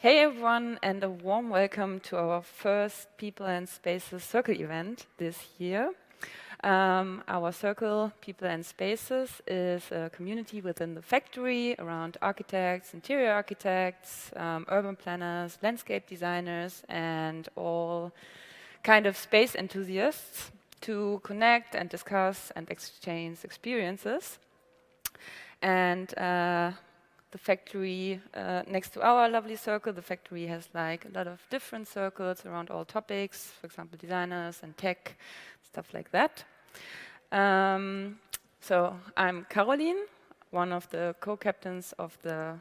Hey everyone, and a warm welcome to our first People and Spaces Circle event this year. Our circle, People and Spaces, is a community within the factory around architects, interior architects, urban planners, landscape designers, and all kind of space enthusiasts to connect and discuss and exchange experiences. And the factory next to our lovely circle, the factory has like a lot of different circles around all topics, for example, designers and tech, stuff like that. So I'm Caroline, one of the co-captains of the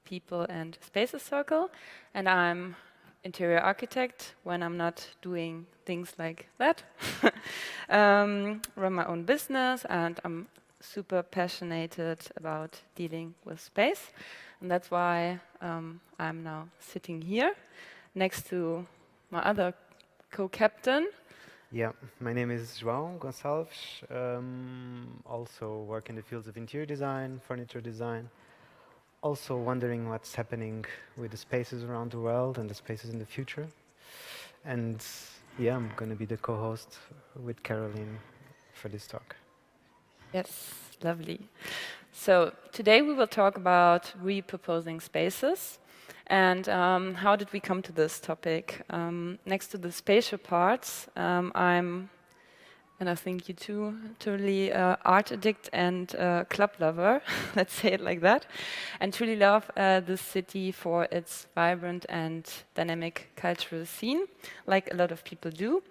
People and Spaces Circle, and I'm interior architect when I'm not doing things like that. Run my own business, and I'm super passionate about dealing with space, and that's why I'm now sitting here next to my other co-captain. Yeah, my name is João Gonçalves. Also work in the fields of interior design, furniture design. Also wondering what's happening with the spaces around the world and the spaces in the future. And yeah, I'm going to be the co-host with Caroline for this talk. Yes, lovely. So today we will talk about repurposing spaces. And how did we come to this topic? Next to the spatial parts, I'm, and I think you too, totally art addict and club lover, let's say it like that, and truly love this city for its vibrant and dynamic cultural scene, like a lot of people do.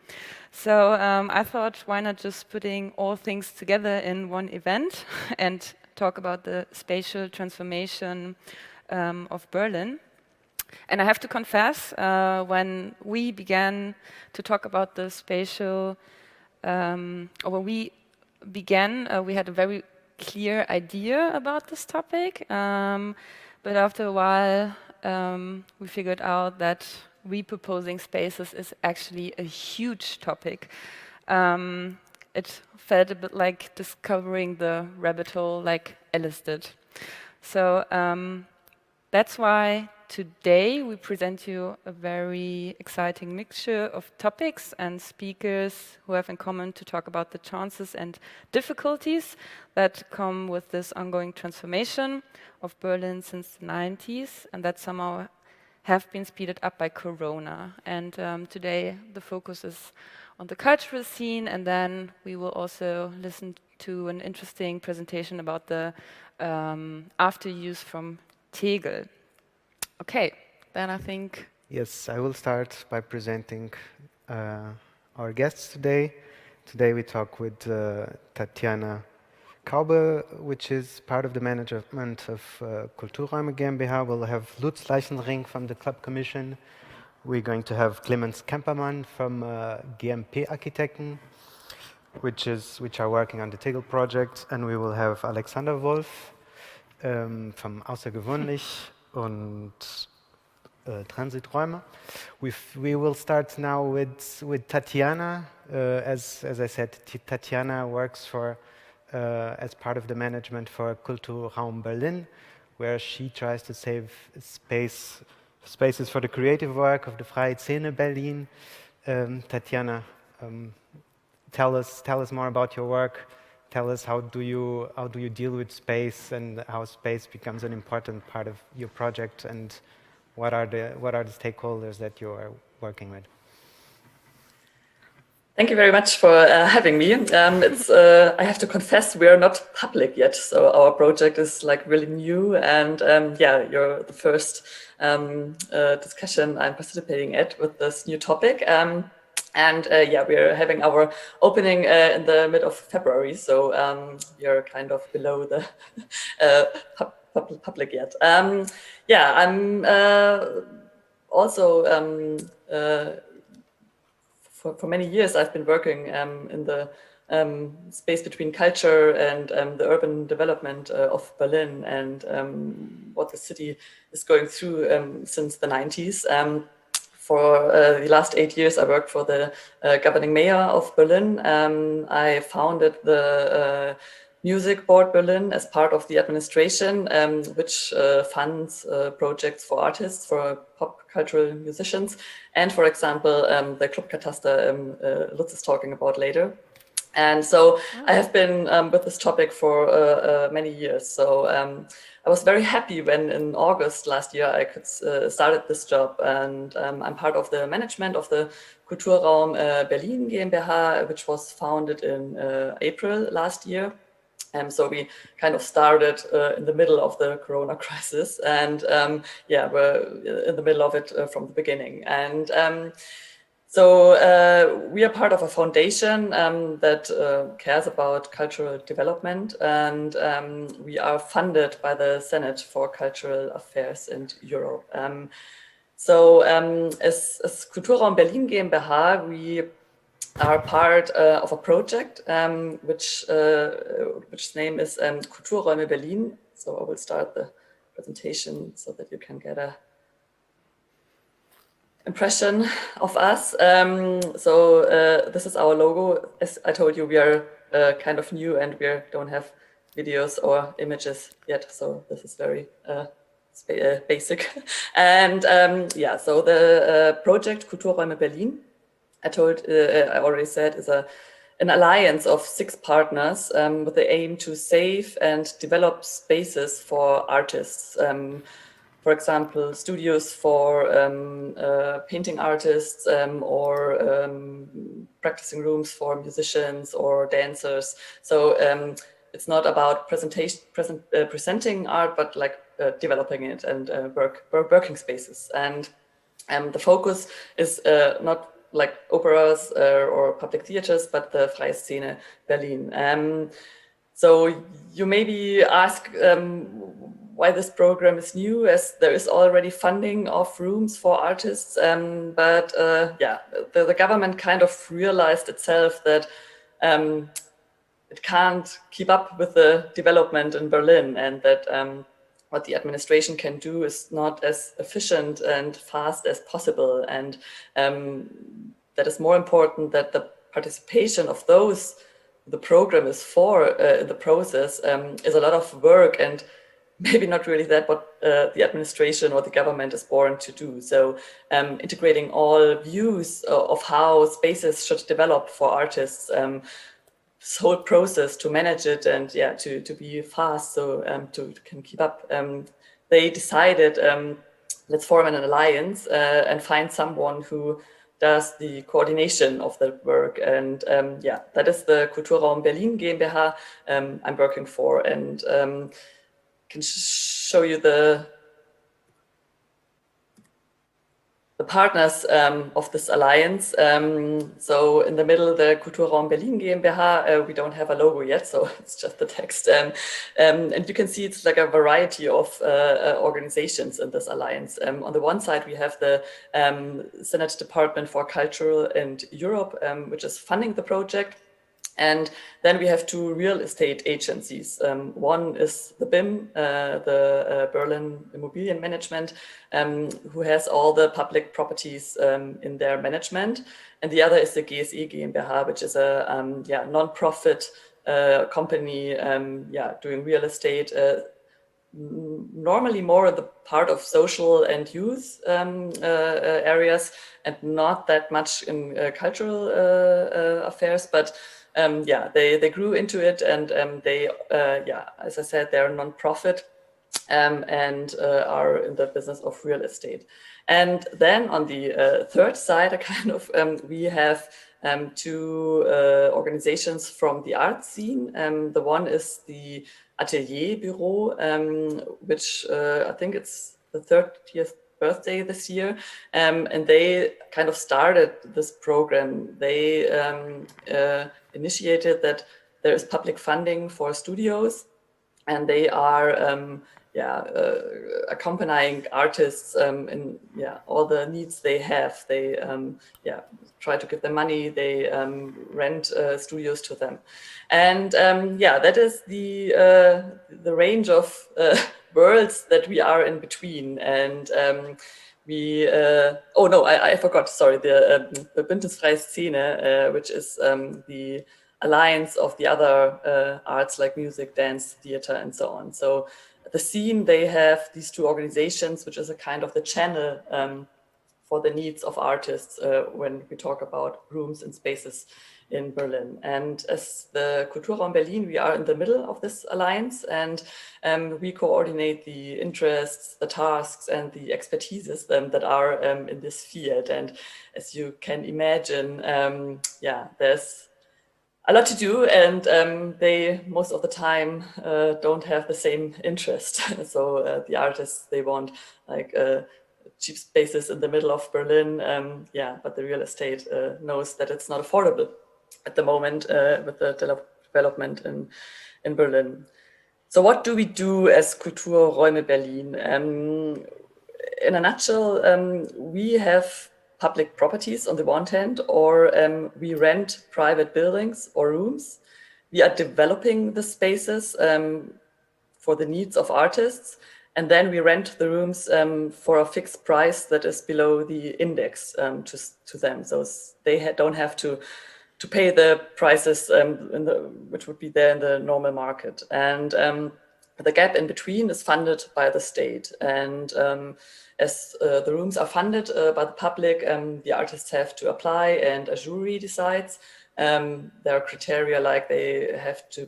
So I thought, why not just putting all things together in one event and talk about the spatial transformation of Berlin. And I have to confess, when we began to talk about the spatial, or when we began, we had a very clear idea about this topic. But after a while, we figured out that repurposing spaces is actually a huge topic. It felt a bit like discovering the rabbit hole like Alice did. So that's why today we present you a very exciting mixture of topics and speakers who have in common to talk about the chances and difficulties that come with this ongoing transformation of Berlin since the 90s, and that somehow have been speeded up by Corona. And today the focus is on the cultural scene, and then we will also listen to an interesting presentation about the after use from Tegel. Okay, then I think... Yes, I will start by presenting our guests today. Today we talk with Tatjana Kaube, which is part of the management of Kulturraum GmbH. We'll have Lutz Leichsenring from the Clubcommission. We're going to have Clemens Kampermann from GMP Architekten, which are working on the Tegel project, and we will have Alexander Wolf from Aussergewöhnlich und Transiträume. We will start now with Tatjana. As I said, Tatjana works for as part of the management for Kulturraum Berlin, where she tries to save spaces for the creative work of the Freie Szene Berlin. Tatjana, tell us more about your work. Tell us how do you deal with space and how space becomes an important part of your project, and what are the stakeholders that you are working with? Thank you very much for having me. I have to confess, we are not public yet, so our project is like really new, and yeah, you're the first discussion I'm participating at with this new topic. And yeah, we're having our opening in the mid of February, so you're kind of below the public yet. Yeah, I'm also for many years I've been working in the space between culture and the urban development of Berlin, and what the city is going through since the 90s. For the last 8 years, I worked for the governing mayor of Berlin. I founded the Music Board Berlin as part of the administration, which funds projects for artists, for pop cultural musicians, and for example, the Clubcommission Lutz is talking about later. And so I have been with this topic for many years. So I was very happy when in August last year I could started this job, and I'm part of the management of the Kulturraum Berlin GmbH, which was founded in April last year. So we kind of started in the middle of the Corona crisis, and yeah, we're in the middle of it from the beginning. And so we are part of a foundation that cares about cultural development, and we are funded by the Senate for Cultural Affairs in Europe. So as Kulturraum Berlin GmbH, we are part of a project which name is Transiträume Berlin. So I will start the presentation so that you can get a impression of us. So this is our logo. As I told you, we are kind of new and we don't have videos or images yet. So this is very basic. And yeah, so the project Kulturräume Berlin, I already said, is an alliance of 6 partners with the aim to save and develop spaces for artists. For example, studios for painting artists or practicing rooms for musicians or dancers. So it's not about presenting art, but like developing it and working spaces. And the focus is not like operas or public theaters, but the Freie Szene Berlin. So you maybe ask why this program is new, as there is already funding of rooms for artists. But yeah, the government kind of realized itself that it can't keep up with the development in Berlin, and that what the administration can do is not as efficient and fast as possible. And that is more important that the participation of those the program is for in the process is a lot of work, and maybe not really that what the administration or the government is born to do. So integrating all views of how spaces should develop for artists, this whole process to manage it and yeah, to be fast, so to can keep up. They decided, let's form an alliance and find someone who does the coordination of the work. And yeah, that is the Kulturraum Berlin GmbH I'm working for, and can show you the partners of this alliance. So in the middle, the Kulturraum Berlin GmbH, we don't have a logo yet, so it's just the text. And you can see it's like a variety of organizations in this alliance. On the one side, we have the Senate Department for Culture and Europe, which is funding the project. And then we have 2 real estate agencies. One is the BIM, the Berlin Immobilien Management, who has all the public properties in their management. And the other is the GSE GmbH, which is a non-profit company doing real estate, normally more the part of social and youth areas, and not that much in cultural affairs, but they grew into it, and they, as I said, they're non-profit and are in the business of real estate. And then on the third side, we have 2 organizations from the art scene. The one is the Atelier Bureau, which I think it's the 30th birthday this year, and they kind of started this program. They initiated that there is public funding for studios, and they are accompanying artists in all the needs they have. They try to give them money. They rent studios to them, and that is the range of worlds that we are in between. And we I forgot, sorry, the Bündnisfreie Szene, which is the alliance of the other arts like music, dance, theater, and so on. So the scene, they have these two organizations, which is a kind of the channel for the needs of artists when we talk about rooms and spaces in Berlin. And as the Kulturraum Berlin, we are in the middle of this alliance, and we coordinate the interests, the tasks, and the expertises that are in this field. And as you can imagine, yeah, there's a lot to do, and they most of the time don't have the same interest. So the artists, they want like cheap spaces in the middle of Berlin, yeah, but the real estate knows that it's not affordable at the moment with the development in Berlin. So what do we do as Kulturräume Berlin? In a nutshell, we have public properties on the one hand, or we rent private buildings or rooms. We are developing the spaces for the needs of artists, and then we rent the rooms for a fixed price that is below the index to them. So they don't have to pay the prices which would be there in the normal market. And the gap in between is funded by the state. And as the rooms are funded by the public, the artists have to apply, and a jury decides. There are criteria like they have to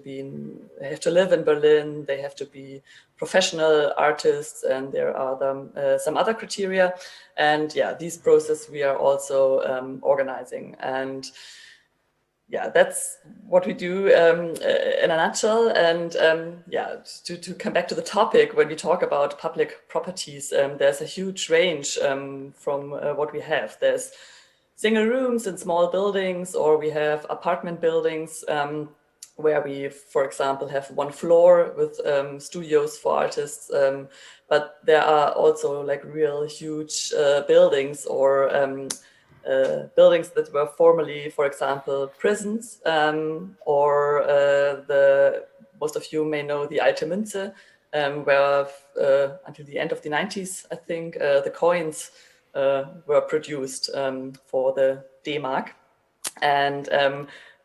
live in Berlin, they have to be professional artists, and there are some other criteria. And yeah, these processes we are also organizing. And yeah, that's what we do in a nutshell. And yeah, to come back to the topic, when we talk about public properties, there's a huge range from what we have. There's single rooms in small buildings, or we have apartment buildings where we, for example, have one floor with studios for artists. But there are also like real huge buildings or buildings that were formerly, for example, prisons, or most of you may know the Alte Münze, where until the end of the 90s, I think, the coins were produced for the D-Mark. And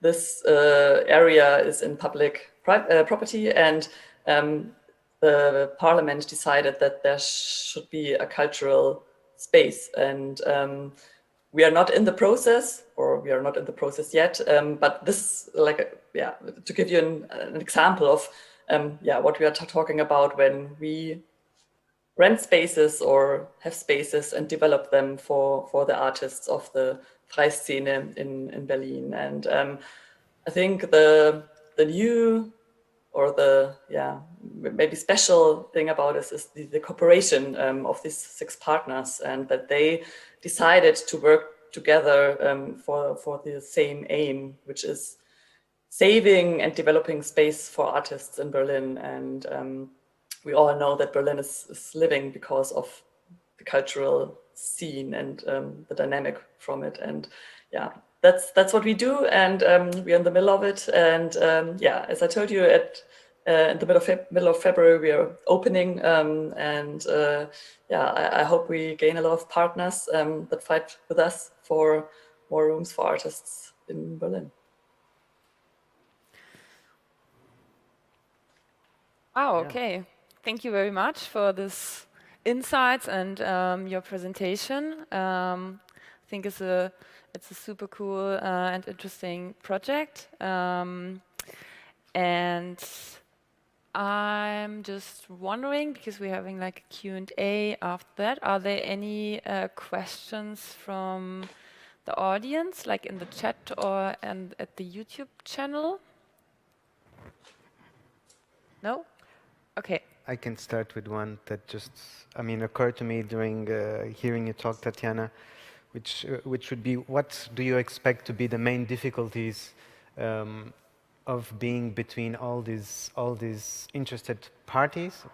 this area is in public property, and the parliament decided that there should be a cultural space. And we are not in the process, or we are not in the process yet, but this, like, yeah, to give you an example of yeah, what we are talking about when we rent spaces or have spaces and develop them for the artists of the Freiszene in Berlin. And I think the new, or the, yeah, maybe special thing about this is the cooperation of these 6 partners, and that they decided to work together for the same aim, which is saving and developing space for artists in Berlin. And we all know that Berlin is living because of the cultural scene and the dynamic from it. And yeah, that's what we do, and we're in the middle of it. And yeah, as I told you, in the middle of February, we are opening, and yeah, I hope we gain a lot of partners that fight with us for more rooms for artists in Berlin. Wow, okay. Thank you very much for this insights and your presentation. I think it's a super cool and interesting project. And I'm just wondering, because we're having like a Q&A after that, are there any questions from the audience, like in the chat or at the YouTube channel? No? Okay. I can start with one that just, occurred to me during hearing you talk, Tatjana, which would be, what do you expect to be the main difficulties of being between all these interested parties,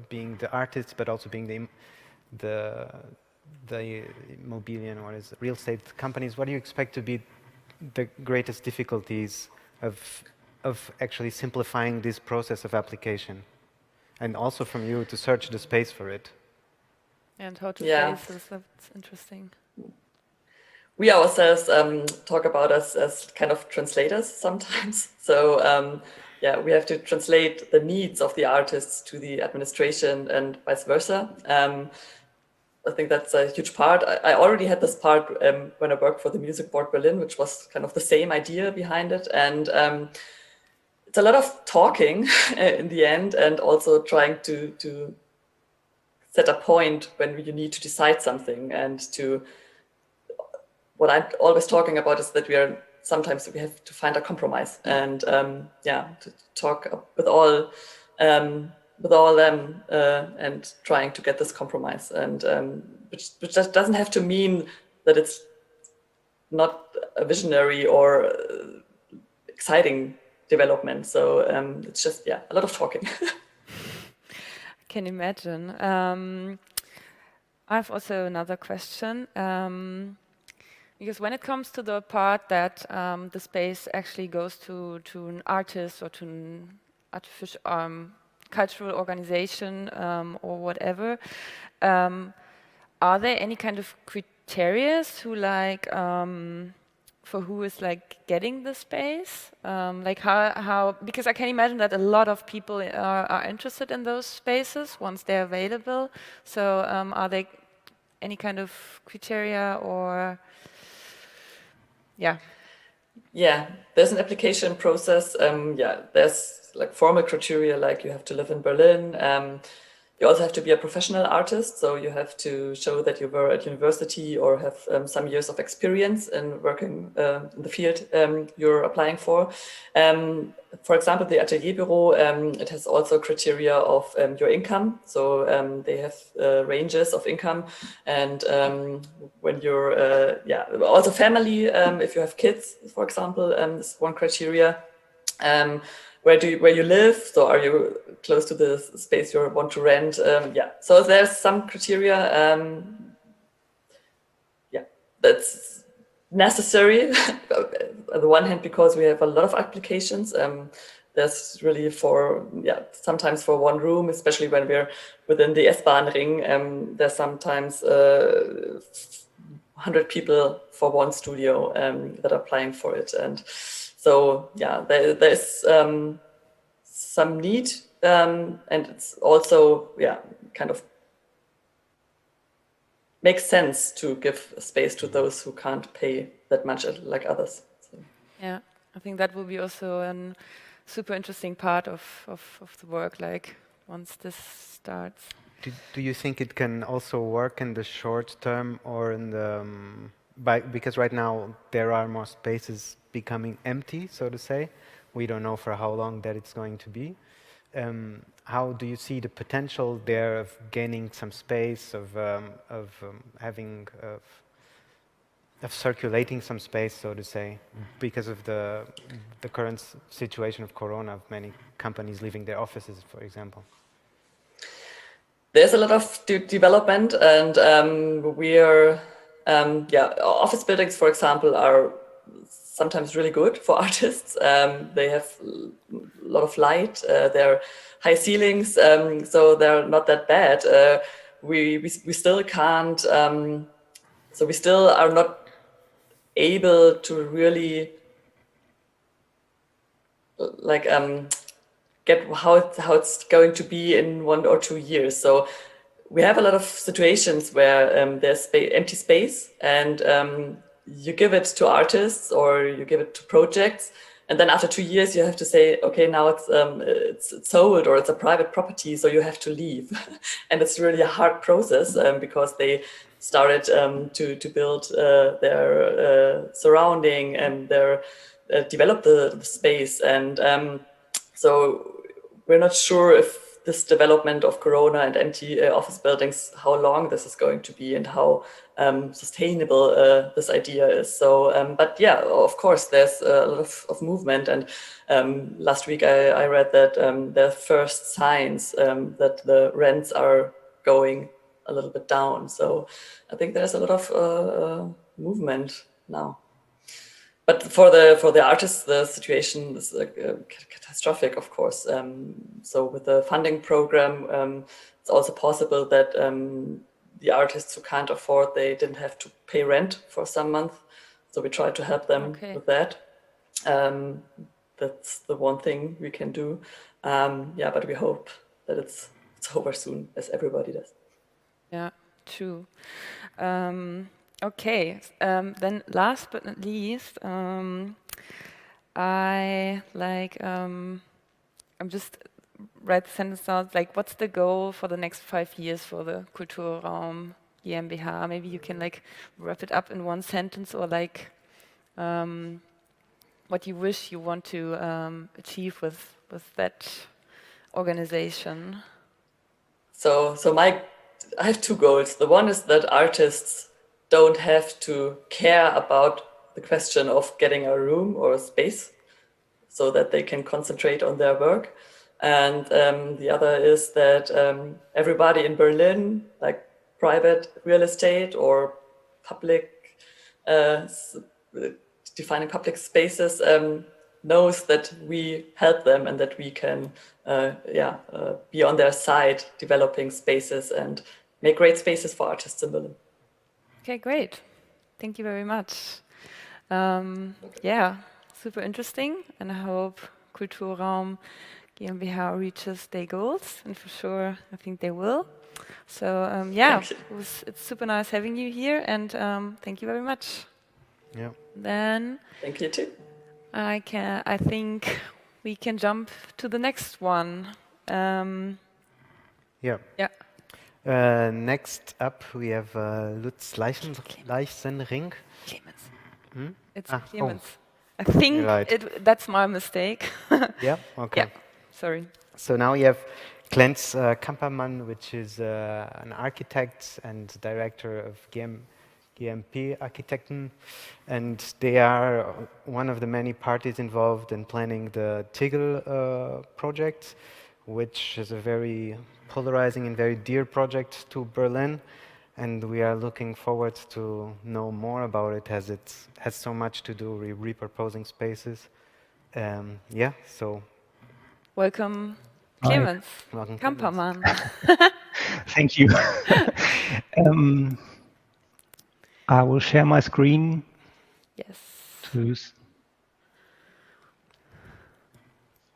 being the artists, but also being the immobilian, what is it, real estate companies? What do you expect to be the greatest difficulties of actually simplifying this process of application, and also from you to search the space for it? And how to Yeah. face this, that's interesting. we ourselves talk about us as kind of translators sometimes. So yeah, we have to translate the needs of the artists to the administration and vice versa. I think that's a huge part. I already had this part when I worked for the Music Board Berlin, which was kind of the same idea behind it. And it's a lot of talking in the end, and also trying to set a point when you need to decide something. And to what I'm always talking about is that we have to find a compromise, and yeah, to talk with all them and trying to get this compromise, and which just doesn't have to mean that it's not a visionary or exciting development. So it's just, yeah, a lot of talking. I can imagine. I have also another question. Because when it comes to the part that the space actually goes to an artist or to an artificial cultural organization or whatever, are there any kind of criteria who like for who is like getting the space? Like how because I can imagine that a lot of people are interested in those spaces once they're available. So are there any kind of criteria or yeah? Yeah, there's an application process. Yeah, there's like formal criteria, like you have to live in Berlin. You also have to be a professional artist, so you have to show that you were at university or have some years of experience in working in the field you're applying for. For example, the Atelier Bureau, it has also criteria of your income. So they have ranges of income, and when you're, yeah, also family, if you have kids, for example, is one criteria. Where you live? So are you close to the space you want to rent? Yeah, so there's some criteria. Yeah, that's necessary. On the one hand, because we have a lot of applications. There's really sometimes for one room, especially when we're within the S-Bahn ring. There's sometimes 100 people for one studio that are applying for it, and so yeah, there's some need, and it's also kind of makes sense to give space to those who can't pay that much like others. So. Yeah, I think that will be also a super interesting part of the work. Like once this starts. Do you think it can also work in the short term or in the because right now there are more spaces becoming empty, so to say. We don't know for how long that it's going to be. How do you see the potential there of gaining some space, of circulating some space, so to say, because of the current situation of Corona, of many companies leaving their offices, for example? There's a lot of development, and we're office buildings, for example, are sometimes really good for artists. They have a lot of light. They're high ceilings, so they're not that bad. We still can't. So we still are not able to really like get how it's going to be in 1 or 2 years. So we have a lot of situations where there's empty space, and you give it to artists or you give it to projects, and then after 2 years you have to say, okay, now it's sold or it's a private property, so you have to leave. And it's really a hard process because they started to build their surrounding and develop the space, and so we're not sure if this development of Corona and empty office buildings, how long this is going to be and how sustainable this idea is. So, but yeah, of course, there's a lot of movement. And last week I read that there are first signs that the rents are going a little bit down. So I think there's a lot of movement now. But for the artists, the situation is catastrophic, of course. So with the funding program, it's also possible that the artists who can't afford, they didn't have to pay rent for some month. So we try to help them with that. That's the one thing we can do. Yeah, but we hope that it's over soon, as everybody does. Yeah, true. Okay, then last but not least, I'm just write the sentence down, like, what's the goal for the next 5 years for the Kulturraum GmbH? Maybe you can like wrap it up in one sentence, or like what you wish you want to achieve with that organization. So I have 2 goals. The one is that artists don't have to care about the question of getting a room or a space, so that they can concentrate on their work. And the other is that everybody in Berlin, like private real estate or public, defining public spaces, knows that we help them and that we can be on their side, developing spaces and make great spaces for artists in Berlin. Okay, great. Thank you very much. Yeah, super interesting, and I hope Kulturraum GmbH reaches their goals, and for sure, I think they will. So yeah, it's super nice having you here, and thank you very much. Yeah. Then thank you too. I think we can jump to the next one. Yeah. Yeah. Next up, we have Lutz Leichsenring. Clemens. Hmm? It's Clemens. Oh. I think that's my mistake. Yeah. Okay. Yeah. Sorry. So now we have Clemens Kampermann, which is an architect and director of GMP Architekten, and they are one of the many parties involved in planning the Tegel project, which is a very polarizing and very dear project to Berlin, and we are looking forward to know more about it, as it has so much to do with repurposing spaces. Yeah, so welcome, Clemens. Welcome, Kampermann. Thank you. I will share my screen. Yes.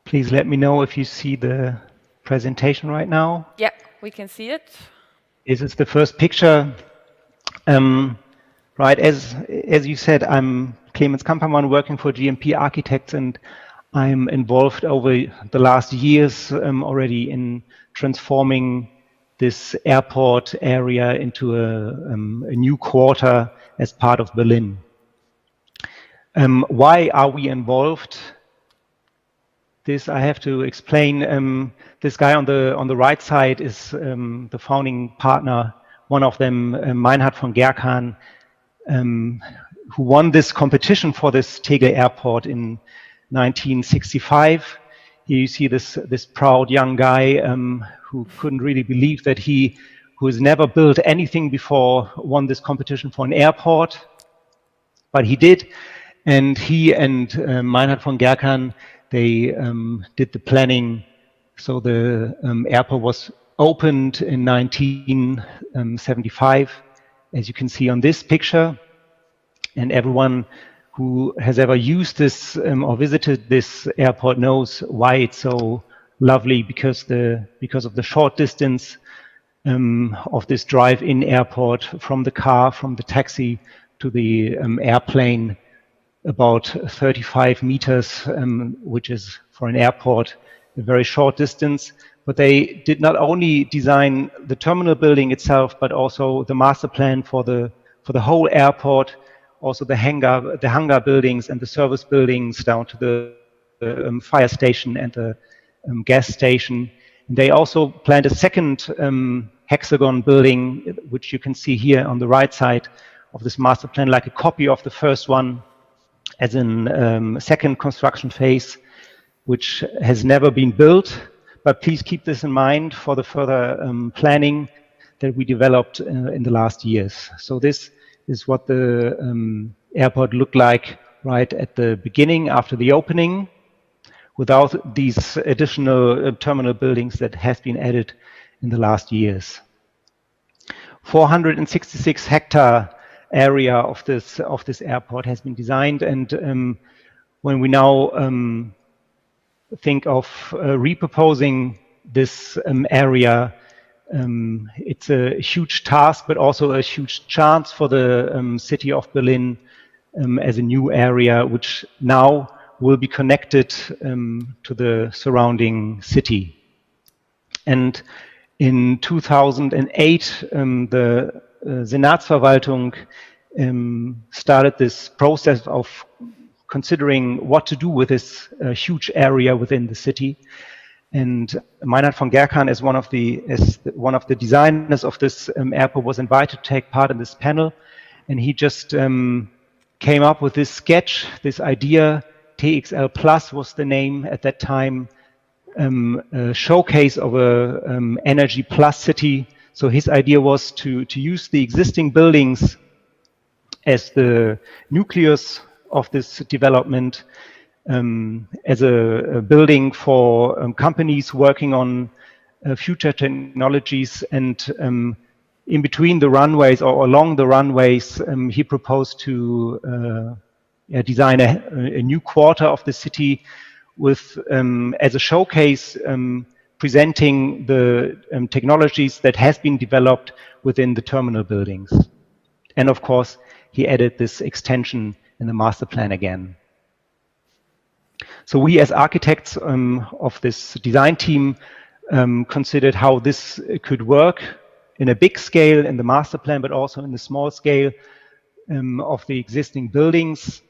Please let me know if you see the presentation right now. Yeah, we can see it. This is the first picture. Right, as you said, I'm Clemens Kampermann, working for GMP Architects, and I'm involved over the last years already in transforming this airport area into a new quarter as part of Berlin. Why are we involved? This I have to explain. This guy on the right side is the founding partner, one of them, Meinhard von Gerkan, who won this competition for this Tegel Airport in 1965. Here you see this proud young guy who couldn't really believe that who has never built anything before, won this competition for an airport, but he did. And he and Meinhard von Gerkan, they did the planning. So the airport was opened in 1975, as you can see on this picture. And everyone who has ever used this or visited this airport knows why it's so lovely, because of the short distance of this drive-in airport from the car, from the taxi to the airplane, about 35 meters, which is for an airport a very short distance. But they did not only design the terminal building itself, but also the master plan for the whole airport, also the hangar buildings and the service buildings down to the fire station and the gas station. And they also planned a second hexagon building, which you can see here on the right side of this master plan, like a copy of the first one, as in second construction phase, which has never been built. But please keep this in mind for the further planning that we developed in the last years. So this is what the airport looked like right at the beginning, after the opening, without these additional terminal buildings that have been added in the last years. 466 hectare area of this airport has been designed. And when we now think of repurposing this area, it's a huge task, but also a huge chance for the city of Berlin as a new area, which now will be connected to the surrounding city. And in 2008, the Senatsverwaltung started this process of considering what to do with this huge area within the city. And Meinhard von Gerkan, as one of the designers of this airport, was invited to take part in this panel, and he just came up with this sketch, this idea. TXL Plus was the name at that time, a showcase of a energy plus city. So his idea was to use the existing buildings as the nucleus of this development, as a building for companies working on future technologies. And in between the runways or along the runways, he proposed to design a new quarter of the city with, as a showcase, presenting the technologies that has been developed within the terminal buildings. And of course, he added this extension in the master plan again. So we as architects of this design team considered how this could work in a big scale in the master plan, but also in the small scale of the existing buildings,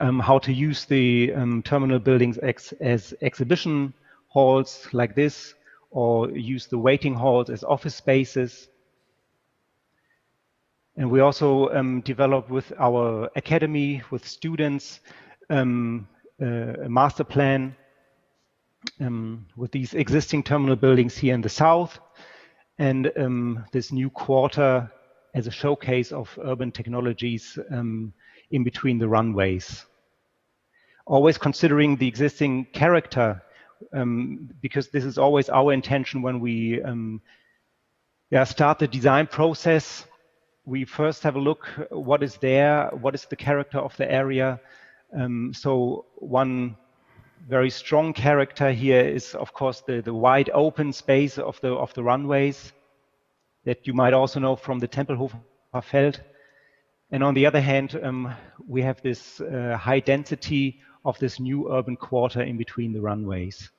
how to use the terminal buildings as exhibition halls like this, or use the waiting halls as office spaces. And we also developed with our academy, with students, a master plan with these existing terminal buildings here in the south, and this new quarter as a showcase of urban technologies in between the runways. Always considering the existing character, because this is always our intention when we start the design process. We first have a look what is there, what is the character of the area. So one very strong character here is, of course, the wide open space of the runways that you might also know from the Tempelhofer Feld. And on the other hand, we have this high density of this new urban quarter in between the runways.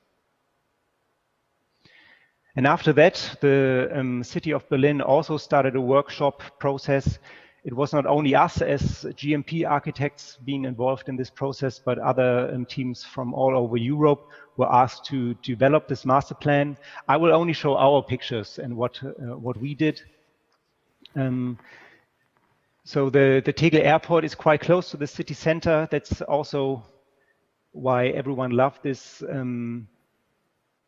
And after that, the city of Berlin also started a workshop process. It was not only us as GMP architects being involved in this process, but other teams from all over Europe were asked to develop this master plan. I will only show our pictures and what we did. So the Tegel Airport is quite close to the city center. That's also why everyone loved this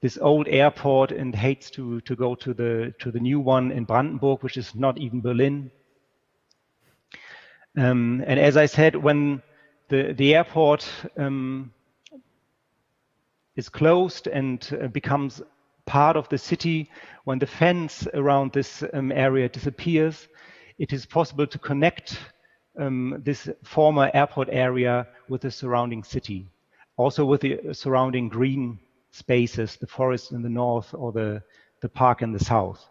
this old airport and hates to go to the new one in Brandenburg, which is not even Berlin. And as I said, when the airport is closed and becomes part of the city, when the fence around this area disappears, it is possible to connect this former airport area with the surrounding city, also with the surrounding green spaces, the forest in the north or the park in the south.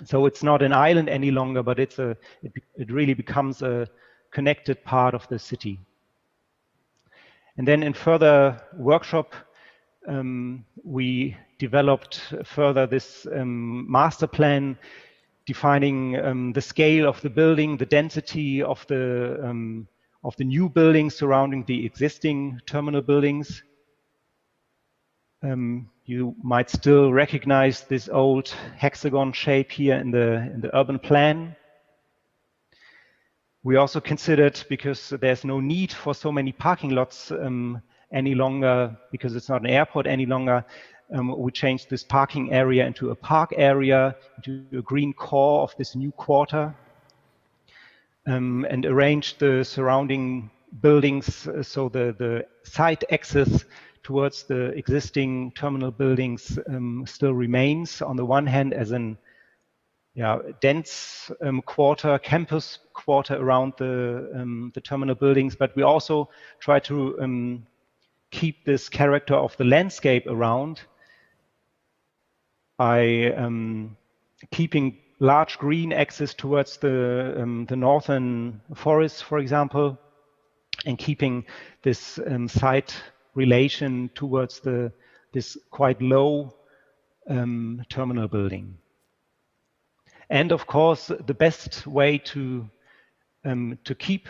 So it's not an island any longer, but it really becomes a connected part of the city. And then in further workshop, we developed further this master plan, defining the scale of the building, the density of the new buildings surrounding the existing terminal buildings. You might still recognize this old hexagon shape here in the urban plan. We also considered, because there's no need for so many parking lots any longer, because it's not an airport any longer, we changed this parking area into a park area, into a green core of this new quarter, and arranged the surrounding buildings so the side access towards the existing terminal buildings still remains, on the one hand as an dense quarter, campus quarter around the terminal buildings, but we also try to keep this character of the landscape around by keeping large green axis towards the northern forests, for example, and keeping this site relation towards this quite low terminal building. And of course, the best way to keep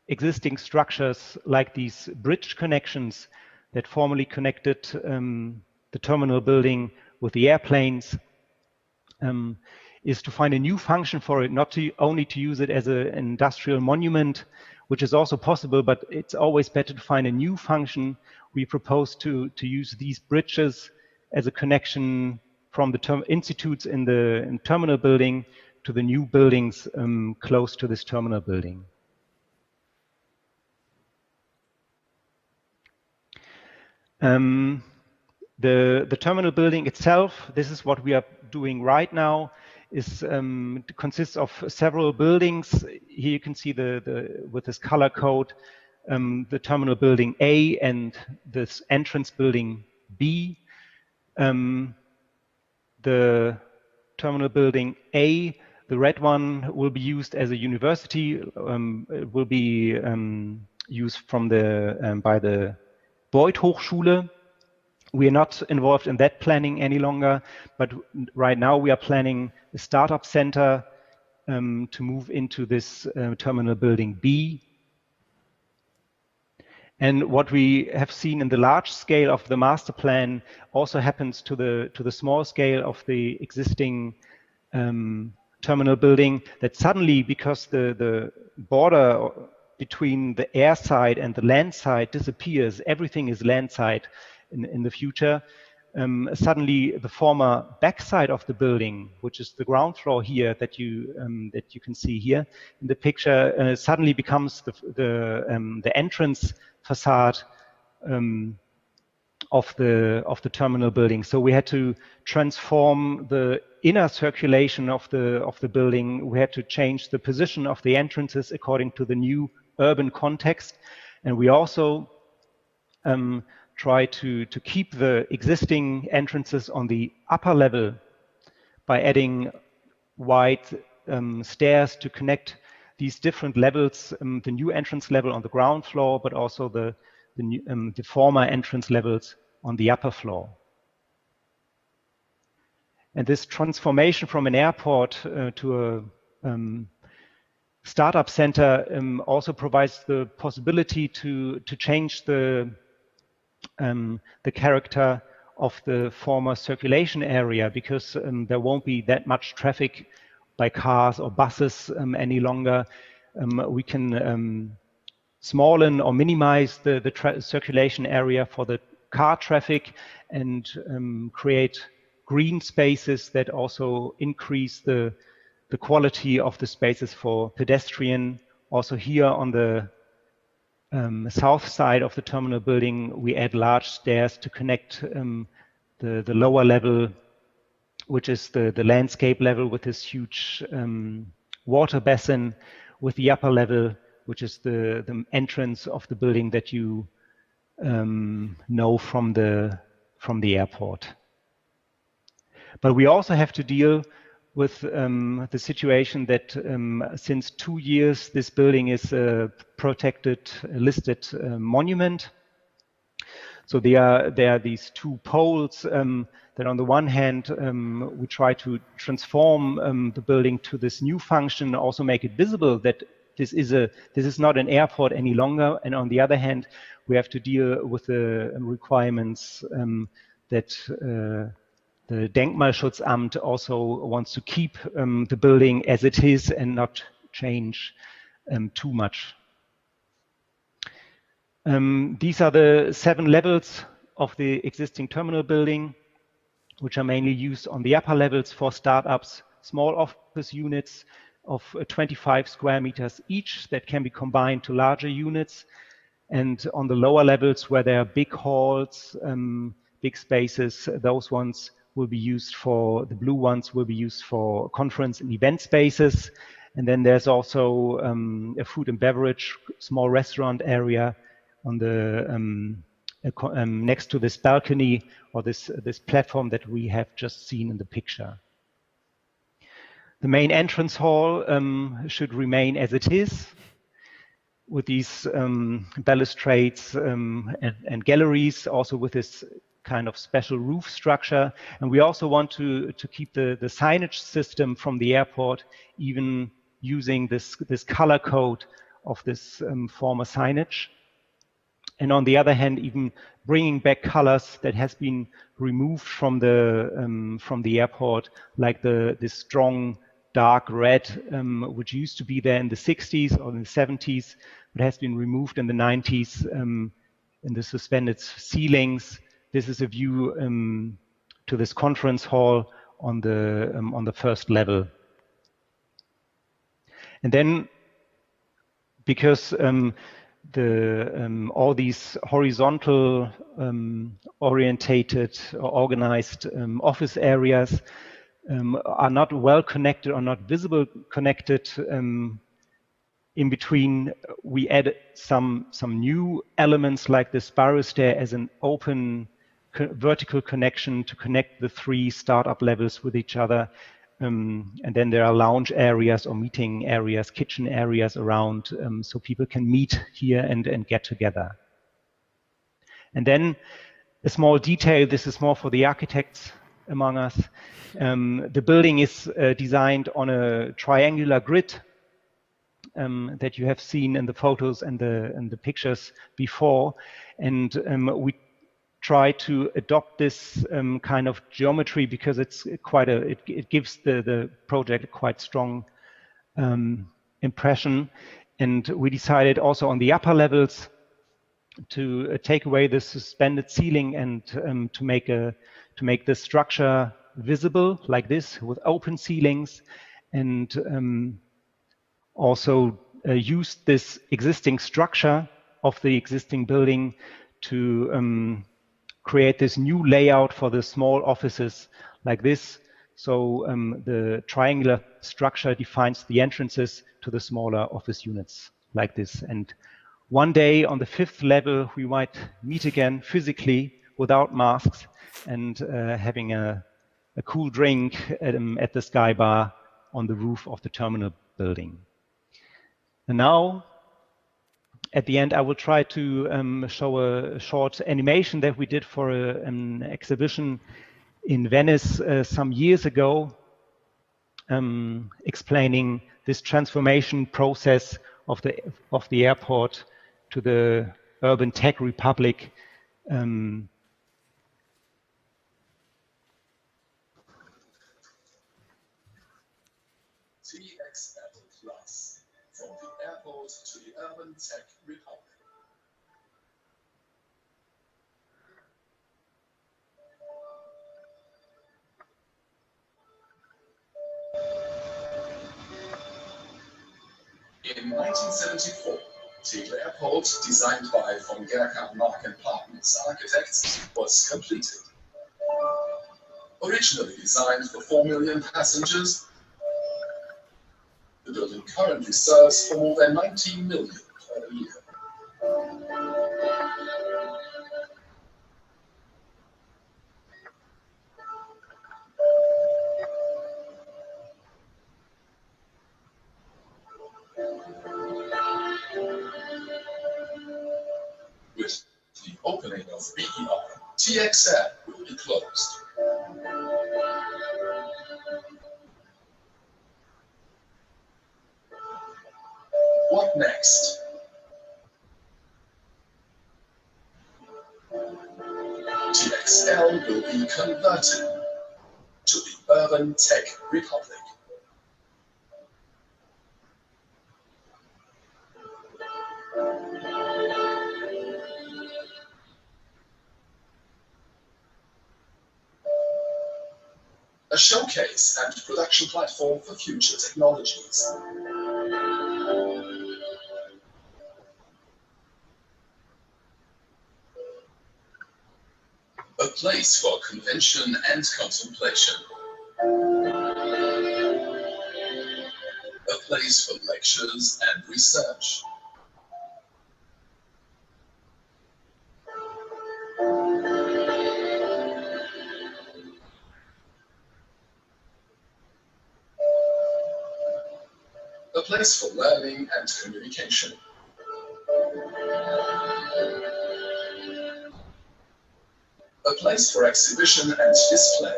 existing structures like these bridge connections that formerly connected the terminal building with the airplanes is to find a new function for it, not only to use it as an industrial monument, which is also possible, but it's always better to find a new function. We propose to use these bridges as a connection from the institutes in the terminal building to the new buildings close to this terminal building. The terminal building itself, this is what we are doing right now, consists of several buildings. Here you can see with this color code, the terminal building A and this entrance building B. The terminal building A, the red one, will be used as a university. It will be used by the Beuth Hochschule. We are not involved in that planning any longer, but right now we are planning a startup center to move into this terminal building B. And what we have seen in the large scale of the master plan also happens to the small scale of the existing terminal building, that suddenly, because the border between the air side and the land side disappears, everything is land side in the future, suddenly the former backside of the building, which is the ground floor here that you can see here in the picture, suddenly becomes the entrance facade of the terminal building. So we had to transform the inner circulation of the building. We had to change the position of the entrances according to the new urban context, and we also try to keep the existing entrances on the upper level by adding wide stairs to connect these different levels, the new entrance level on the ground floor, but also the former entrance levels on the upper floor. And this transformation from an airport to a startup center also provides the possibility to change the character of the former circulation area, because there won't be that much traffic by cars or buses any longer. We can smallen or minimize the circulation area for the car traffic and create green spaces that also increase the quality of the spaces for pedestrian. Also here on the south side of the terminal building, we add large stairs to connect the lower level, which is the landscape level with this huge water basin, with the upper level, which is the entrance of the building that you know from the airport. But we also have to deal with the situation that since 2 years this building is a protected listed monument. So there are these two poles that on the one hand we try to transform the building to this new function, also make it visible that this is not an airport any longer, and on the other hand we have to deal with the requirements that the Denkmalschutzamt also wants to keep the building as it is and not change too much. These are the 7 levels of the existing terminal building, which are mainly used on the upper levels for startups, small office units of 25 square meters each that can be combined to larger units. And on the lower levels where there are big halls, big spaces, those ones will be used for, the blue ones will be used for conference and event spaces. And then there's also a food and beverage, small restaurant area on the next to this balcony or this platform that we have just seen in the picture. The main entrance hall should remain as it is, with these balustrades and galleries, also with this kind of special roof structure. And we also want to keep the signage system from the airport, even using this color code of this former signage. And on the other hand, even bringing back colors that has been removed from the airport, like this strong dark red, which used to be there in the 60s or in the 70s, but has been removed in the 90s in the suspended ceilings. This is a view to this conference hall on the first level. And then, because all these horizontal orientated or organized office areas are not well connected or not visible connected. In between, we add some new elements like the spiral stair as an open vertical connection to connect the 3 startup levels with each other. And then there are lounge areas or meeting areas, kitchen areas around, so people can meet here and get together. And then a small detail, this is more for the architects among us. The building is designed on a triangular grid that you have seen in the photos and the pictures before. And we try to adopt this kind of geometry because it's quite it gives the project a quite strong impression. And we decided also on the upper levels to take away the suspended ceiling and to make the structure visible like this with open ceilings, and also use this existing structure of the existing building to create this new layout for the small offices like this. So the triangular structure defines the entrances to the smaller office units like this. And one day on the 5th level, we might meet again physically without masks and having a cool drink at the Sky Bar on the roof of the terminal building. And now, at the end, I will try to show a short animation that we did for an exhibition in Venice some years ago, explaining this transformation process of the airport to the urban tech republic. TXL Plus, from the airport to the urban tech republic. In 1974, Tegel Airport, designed by von Gerkan, Marg and Partners Architects, was completed. Originally designed for 4 million passengers, the building currently serves for more than 19 million per year. With the opening of BER, TXL will be closed. What next? TXL will be converted to the urban tech republic. A showcase and production platform for future technologies. A place for convention and contemplation. A place for lectures and research. A place for learning and communication. A place for exhibition and display.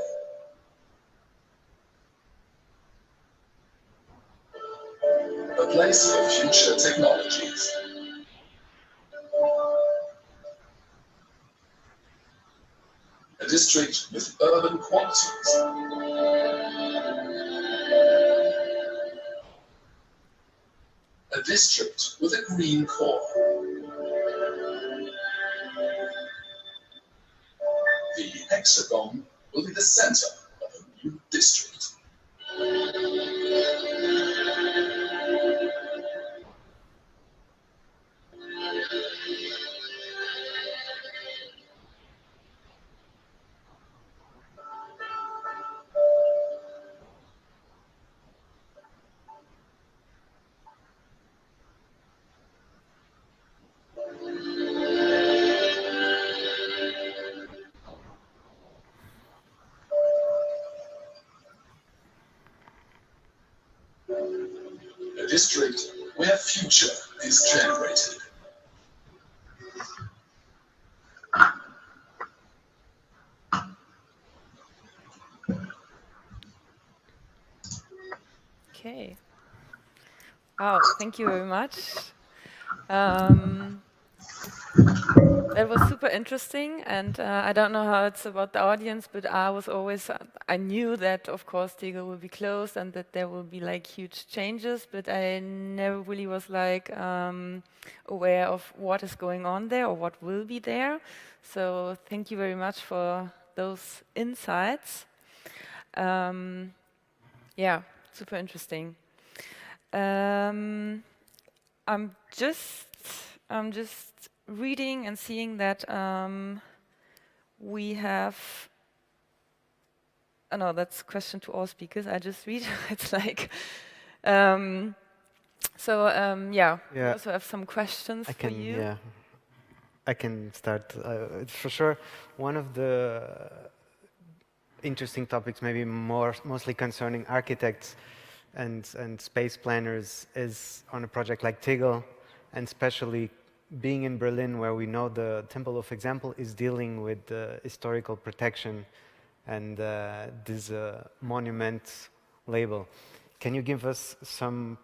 A place for future technologies. A district with urban qualities. A district with a green core. The hexagon will be the center of a new district. A district where future is generated. Okay. Wow, thank you very much. That was super interesting, and I don't know how it's about the audience, but I knew that of course Tegel will be closed and that there will be like huge changes, but I never really was like aware of what is going on there or what will be there. So thank you very much for those insights. Yeah, super interesting. I'm just reading and seeing that we have. Oh no, that's a question to all speakers. I just read. It's like. Yeah, we also have some questions for you. Yeah, I can start. For sure, one of the interesting topics, maybe mostly concerning architects and space planners, is on a project like Tegel, and especially being in Berlin, where we know the Temple of Example is dealing with historical protection and this monument label. Can you give us some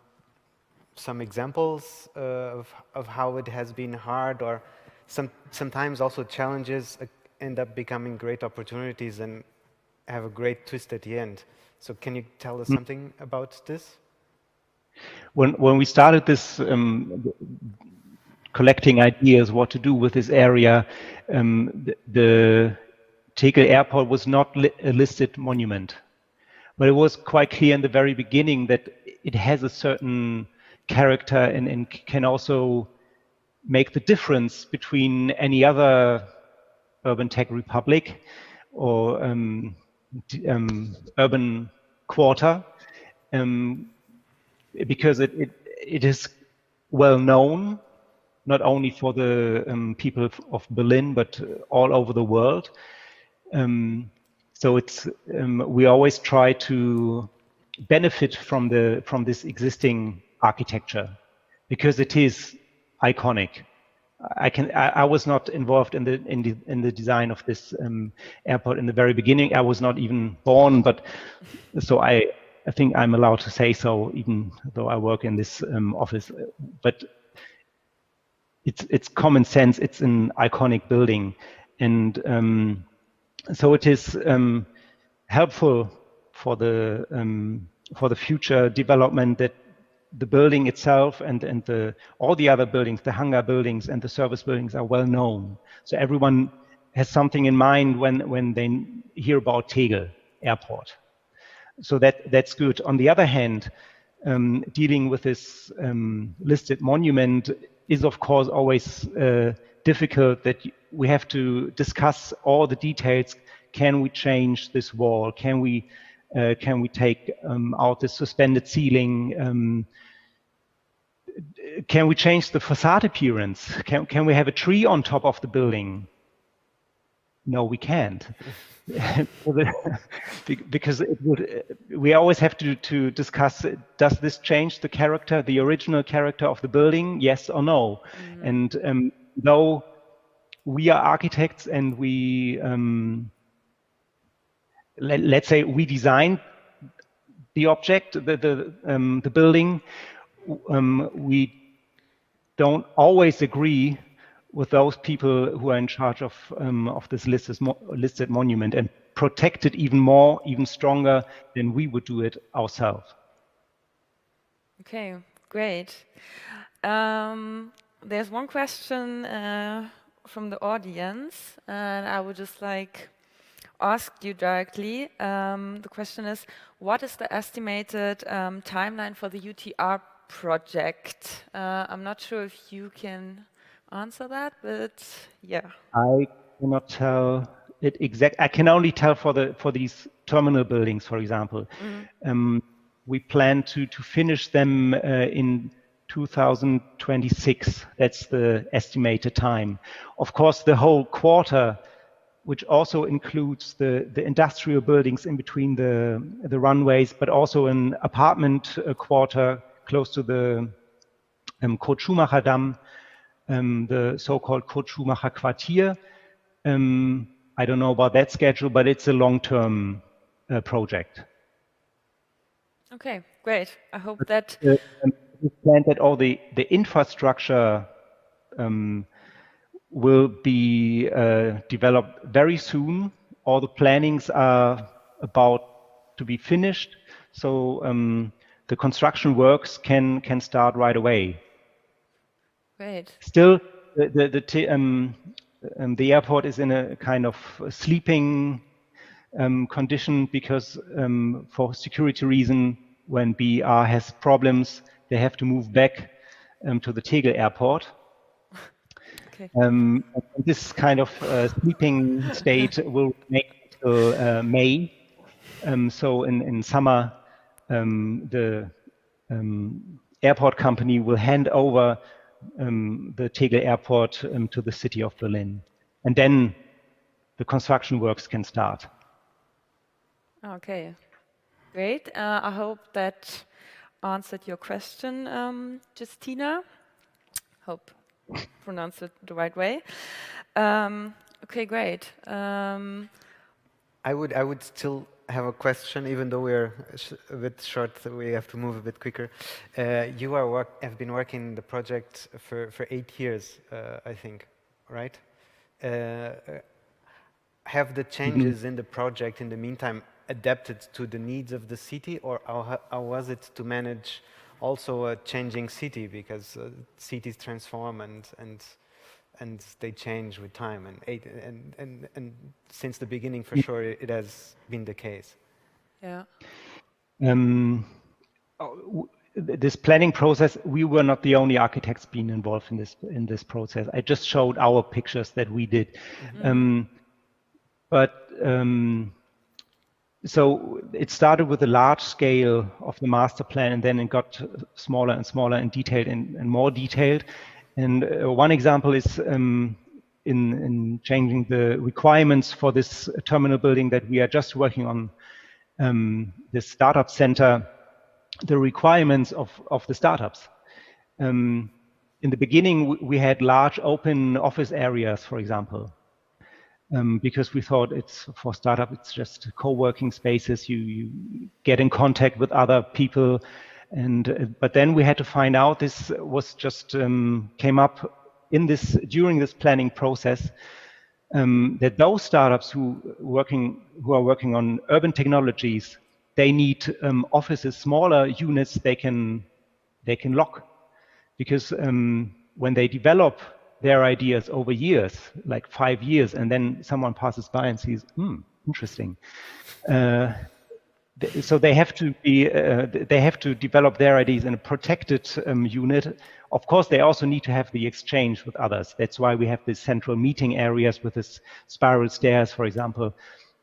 examples of how it has been hard, or sometimes also challenges end up becoming great opportunities and have a great twist at the end? So can you tell us something about this? When we started this collecting ideas what to do with this area, the Tegel Airport was not a listed monument, but it was quite clear in the very beginning that it has a certain character and can also make the difference between any other urban tech republic or urban quarter, because it is well known not only for the people of Berlin but all over the world. So it's we always try to benefit from this existing architecture because it is iconic. I was not involved in the design of this airport in the very beginning. I was not even born, but so I think I'm allowed to say so, even though I work in this office. But it's common sense. It's an iconic building, and so it is helpful for the future development that the building itself and all the other buildings, the hangar buildings and the service buildings, are well known. So everyone has something in mind when they hear about Tegel Airport. So that's good. On the other hand, dealing with this listed monument is of course always difficult, that we have to discuss all the details. Can we change this wall? Can we take out the suspended ceiling? Can we change the facade appearance? Can we have a tree on top of the building? No, we can't. Because we always have to discuss, does this change the character, the original character of the building, yes or no? And though we are architects and we, let's say we designed the object, the building, we don't always agree with those people who are in charge of this listed monument, and protect it even stronger than we would do it ourselves. Okay, great. There's one question from the audience, and I would just like ask you directly. The question is, what is the estimated timeline for the UTR project? I'm not sure if you can answer that, but yeah. I cannot tell it exact. I can only tell for these terminal buildings, for example. We plan to finish them in 2026. That's the estimated time. Of course, the whole quarter, which also includes the industrial buildings in between the runways, but also an apartment quarter close to the Kurt-Schumacher Damm, the so-called Kurt-Schumacher Quartier. I don't know about that schedule, but it's a long-term project. Okay, great. I hope that we plan that all the infrastructure will be developed very soon. All the plannings are about to be finished, so the construction works can start right away. Great. Still, the airport is in a kind of sleeping condition, because for security reason, when BR has problems, they have to move back to the Tegel Airport. Okay. This kind of sleeping state will make till May. So in summer, the airport company will hand over the Tegel Airport to the city of Berlin. And then the construction works can start. Okay, great. I hope that answered your question, Justina. Hope pronounced it the right way. Okay, great. I would still have a question, even though we're a bit short, so we have to move a bit quicker. You have been working the project for 8 years, I think, right? Have the changes in the project in the meantime adapted to the needs of the city, or how was it to manage also a changing city, because cities transform and they change with time, and since the beginning, for sure, it has been the case. Yeah. This planning process, we were not the only architects being involved in this process. I just showed our pictures that we did, so it started with a large scale of the master plan, and then it got smaller and smaller and detailed and more detailed. And one example is in changing the requirements for this terminal building that we are just working on, this startup center, the requirements of the startups. In the beginning, we had large open office areas, for example, because we thought for startup, it's just co-working spaces. You get in contact with other people. But then we had to find out, this was just came up during this planning process, that those startups who are working on urban technologies, they need offices, smaller units they can lock, because when they develop their ideas over years, like 5 years, and then someone passes by and sees, interesting. so they have to be, they have to develop their ideas in a protected unit. Of course, they also need to have the exchange with others. That's why we have these central meeting areas with this spiral stairs, for example.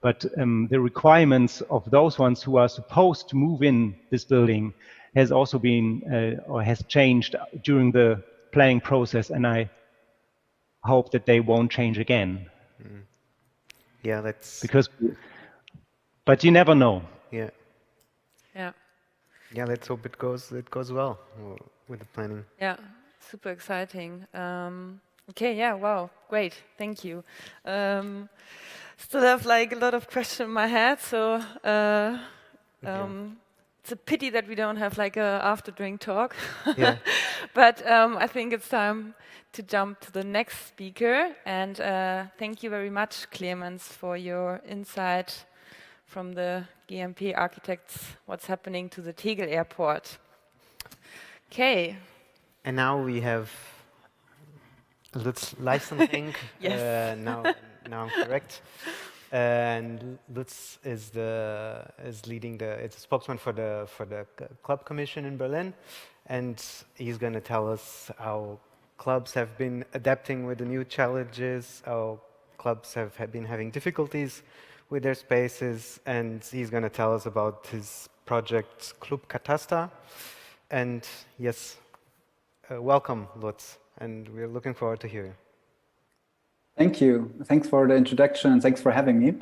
But the requirements of those ones who are supposed to move in this building has also been or has changed during the planning process, and I hope that they won't change again. Yeah, that's because, but you never know. Yeah. Yeah. Yeah, let's hope it goes well with the planning. Yeah, super exciting. Okay, yeah, wow, great, thank you. Still have like a lot of questions in my head, so it's a pity that we don't have like a after drink talk. Yeah. But I think it's time to jump to the next speaker. And thank you very much, Clemens, for your insight from the GMP architects, what's happening to the Tegel Airport. Okay. And now we have Lutz Leichsenring. Yes. Now I'm correct. And Lutz is leading it's a spokesman for the Clubcommission in Berlin, and he's going to tell us how clubs have been adapting with the new challenges, how clubs have been having difficulties with their spaces, and he's going to tell us about his project Clubcommission. And yes, welcome, Lutz, and we're looking forward to hear you. Thank you. Thanks for the introduction and thanks for having me.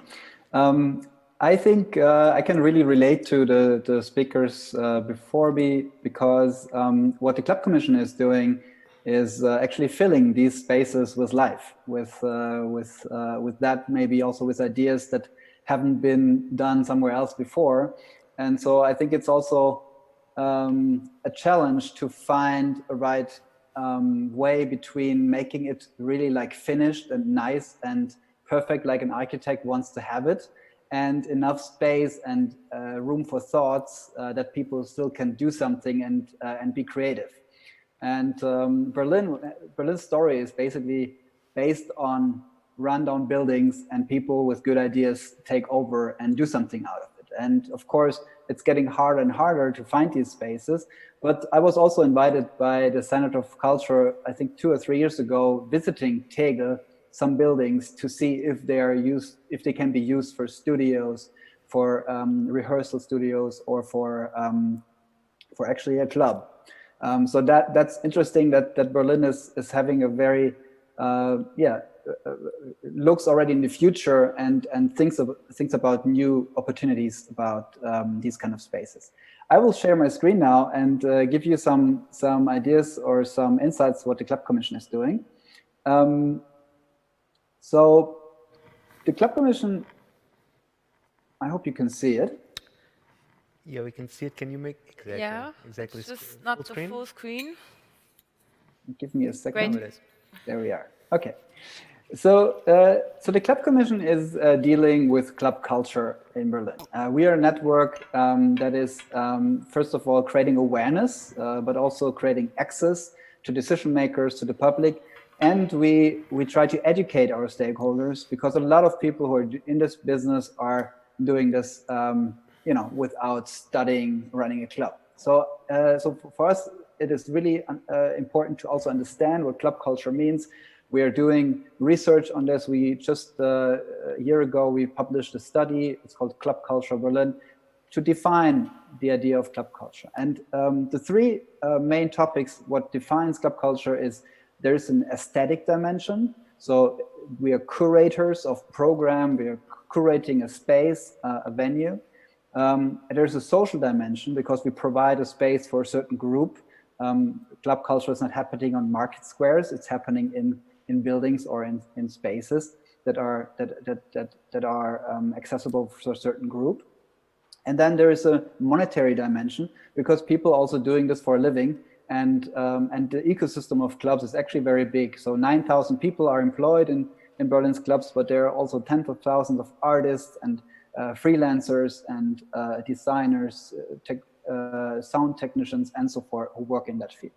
I think I can really relate to the speakers before me, because what the Clubcommission is doing is actually filling these spaces with life, with that, maybe also with ideas that haven't been done somewhere else before. And so I think it's also a challenge to find a right way between making it really like finished and nice and perfect like an architect wants to have it, and enough space and room for thoughts that people still can do something and be creative. And Berlin's story is basically based on rundown buildings, and people with good ideas take over and do something out of it. And of course, it's getting harder and harder to find these spaces. But I was also invited by the Senate of Culture, I think 2 or 3 years ago, visiting Tegel, some buildings, to see if they can be used for studios, for rehearsal studios, or for actually a club. So that's interesting that Berlin is having a very looks already in the future and thinks about new opportunities about these kind of spaces. I will share my screen now and give you some ideas or some insights what the Clubcommission is doing. So the Clubcommission, I hope you can see it. Yeah, we can see it. Can you make exactly it's just not the full screen. Give me a second. Great. There we are. Okay. So the Clubcommission is dealing with club culture in Berlin. We are a network that is, first of all, creating awareness, but also creating access to decision makers, to the public. And we try to educate our stakeholders, because a lot of people who are in this business are doing this, without studying running a club. So for us, it is really important to also understand what club culture means. We are doing research on this. We just a year ago, we published a study. It's called Club Culture Berlin, to define the idea of club culture. And the three main topics, what defines club culture is there is an aesthetic dimension. So we are curators of program. We are curating a space, a venue. There's a social dimension, because we provide a space for a certain group. Club culture is not happening on market squares. It's happening in buildings or in spaces that are accessible for a certain group. And then there is a monetary dimension, because people are also doing this for a living, and the ecosystem of clubs is actually very big. So 9,000 people are employed in Berlin's clubs, but there are also tens of thousands of artists and freelancers and designers, sound technicians, and so forth, who work in that field.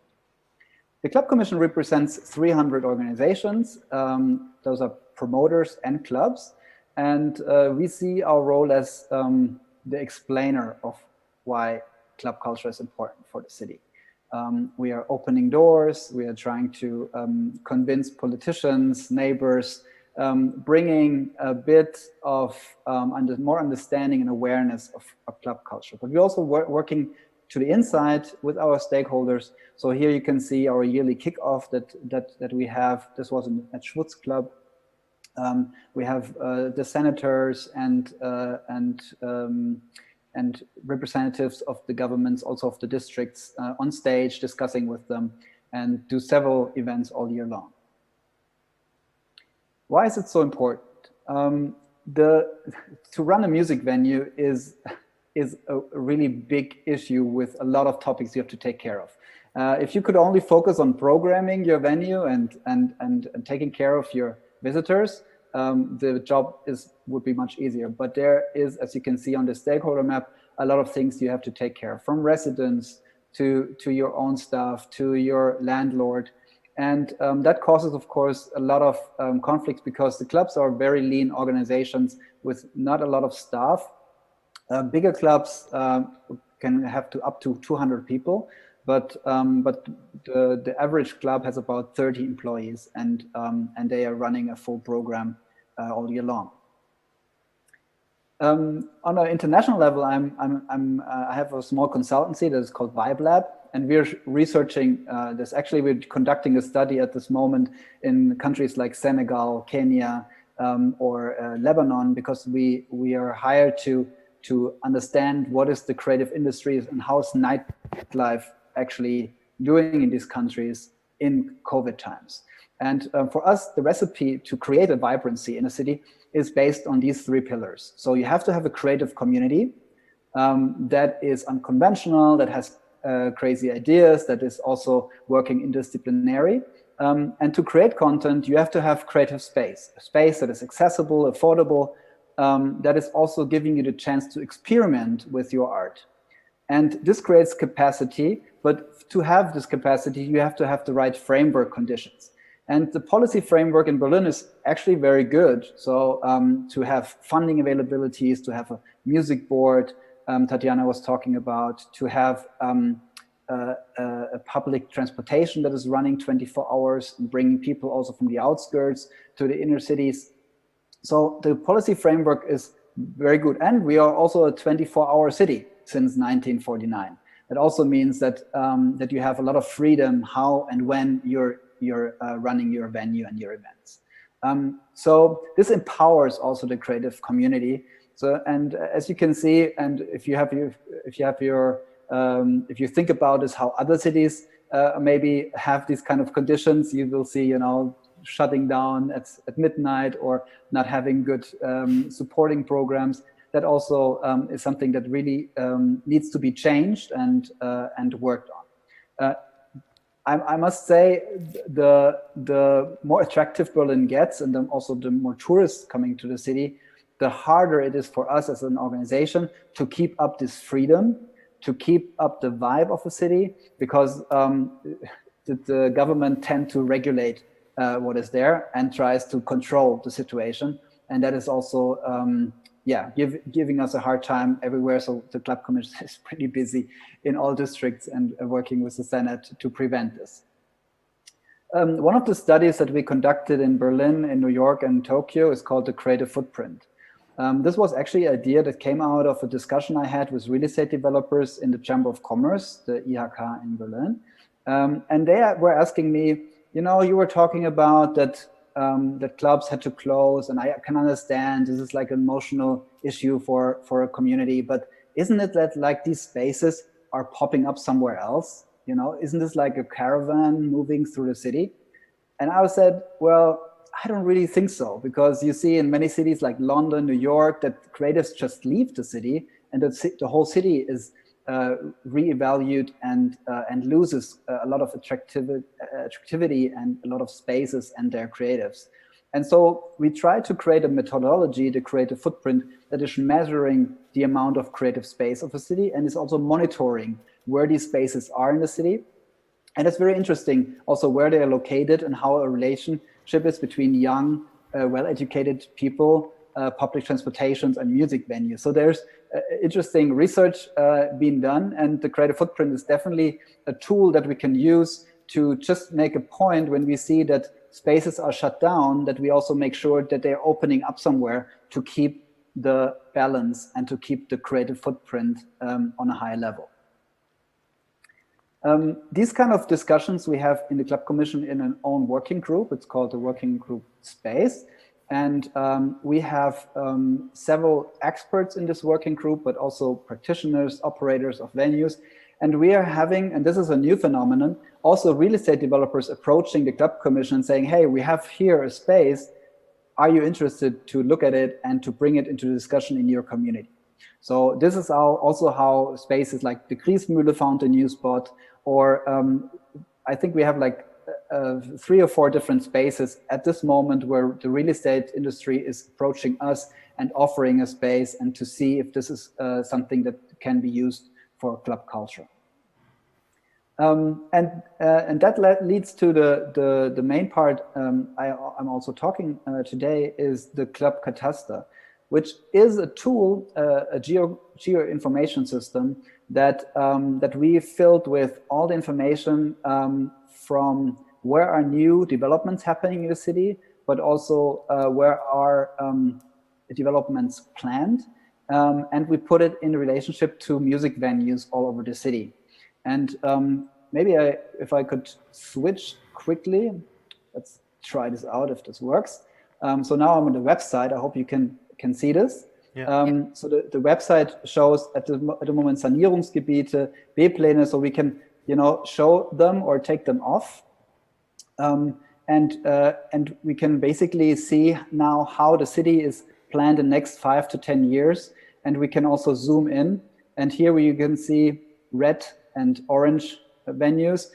The Clubcommission represents 300 organizations. Those are promoters and clubs. And we see our role as the explainer of why club culture is important for the city. We are opening doors, we are trying to convince politicians, neighbors, bringing a bit of more understanding and awareness of club culture. But we're also working to the inside with our stakeholders. So here you can see our yearly kickoff that we have. This was at Schwutz Club. We have the senators and representatives of the governments, also of the districts, on stage discussing with them, and do several events all year long. Why is it so important? To run a music venue is a really big issue with a lot of topics you have to take care of. If you could only focus on programming your venue and taking care of your visitors, the job would be much easier. But there is, as you can see on the stakeholder map, a lot of things you have to take care of, from residents to your own staff, to your landlord. And that causes, of course, a lot of conflicts, because the clubs are very lean organizations with not a lot of staff. Bigger clubs can have up to 200 people, but the average club has about 30 employees, and they are running a full program all year long. On an international level, I have a small consultancy that is called Vibe Lab, and we're researching this. Actually, we're conducting a study at this moment in countries like Senegal, Kenya, or Lebanon, because we are hired to understand what is the creative industries and how's nightlife actually doing in these countries in COVID times. And for us, the recipe to create a vibrancy in a city is based on these three pillars. So you have to have a creative community that is unconventional, that has crazy ideas, that is also working interdisciplinary. And to create content, you have to have creative space, a space that is accessible, affordable, that is also giving you the chance to experiment with your art. And this creates capacity, but to have this capacity, you have to have the right framework conditions. And the policy framework in Berlin is actually very good. So to have funding availabilities, to have a music board, Tatjana was talking about, to have a public transportation that is running 24 hours and bringing people also from the outskirts to the inner cities. So the policy framework is very good. And we are also a 24-hour city since 1949. It also means that that you have a lot of freedom how and when you're running your venue and your events. So this empowers also the creative community. So, and as you can see, and if you think about this, how other cities maybe have these kind of conditions, you will see, shutting down at midnight or not having good supporting programs. That also is something that really needs to be changed and worked on. I must say, the more attractive Berlin gets, and then also the more tourists coming to the city, the harder it is for us as an organization to keep up this freedom, to keep up the vibe of a city, because the government tend to regulate what is there and tries to control the situation. And that is also, giving us a hard time everywhere. So the Club Commission is pretty busy in all districts and working with the Senate to prevent this. One of the studies that we conducted in Berlin, in New York, and Tokyo is called the Creative Footprint. This was actually an idea that came out of a discussion I had with real estate developers in the Chamber of Commerce, the IHK in Berlin. And they were asking me, you were talking about that that clubs had to close, and I can understand this is like an emotional issue for a community, but isn't it that like these spaces are popping up somewhere else? Isn't this like a caravan moving through the city? And I said, well, I don't really think so, because you see in many cities like London, New York, that creatives just leave the city, and the whole city is reevaluated and loses a lot of attractivity and a lot of spaces and their creatives. And so we try to create a methodology, the creative footprint, that is measuring the amount of creative space of a city and is also monitoring where these spaces are in the city. And it's very interesting also where they are located and how a relationship is between young, well-educated people public transportations and music venues. So there's interesting research being done, and the creative footprint is definitely a tool that we can use to just make a point when we see that spaces are shut down, that we also make sure that they're opening up somewhere to keep the balance and to keep the creative footprint on a high level. These kind of discussions we have in the Club Commission in an own working group. It's called the Working Group Space. And we have several experts in this working group, but also practitioners, operators of venues. And we are having, and this is a new phenomenon, also real estate developers approaching the Club Commission saying, hey, we have here a space. Are you interested to look at it and to bring it into discussion in your community? So this is also how spaces like the Griesmühle found a new spot, or I think we have like 3 or 4 different spaces at this moment where the real estate industry is approaching us and offering a space, and to see if this is something that can be used for club culture. And that leads to the main part I'm also talking today is the Club Kataster, which is a tool, a geo information system that we filled with all the information from where are new developments happening in the city, but also where are developments planned. And we put it in relationship to music venues all over the city. And maybe if I could switch quickly, let's try this out if this works. So now I'm on the website. I hope you can see this. Yeah. So the website shows at the moment Sanierungsgebiete, B-Pläne, so we can show them or take them off. And we can basically see now how the city is planned in the next 5 to 10 years. And we can also zoom in. And here you can see red and orange venues.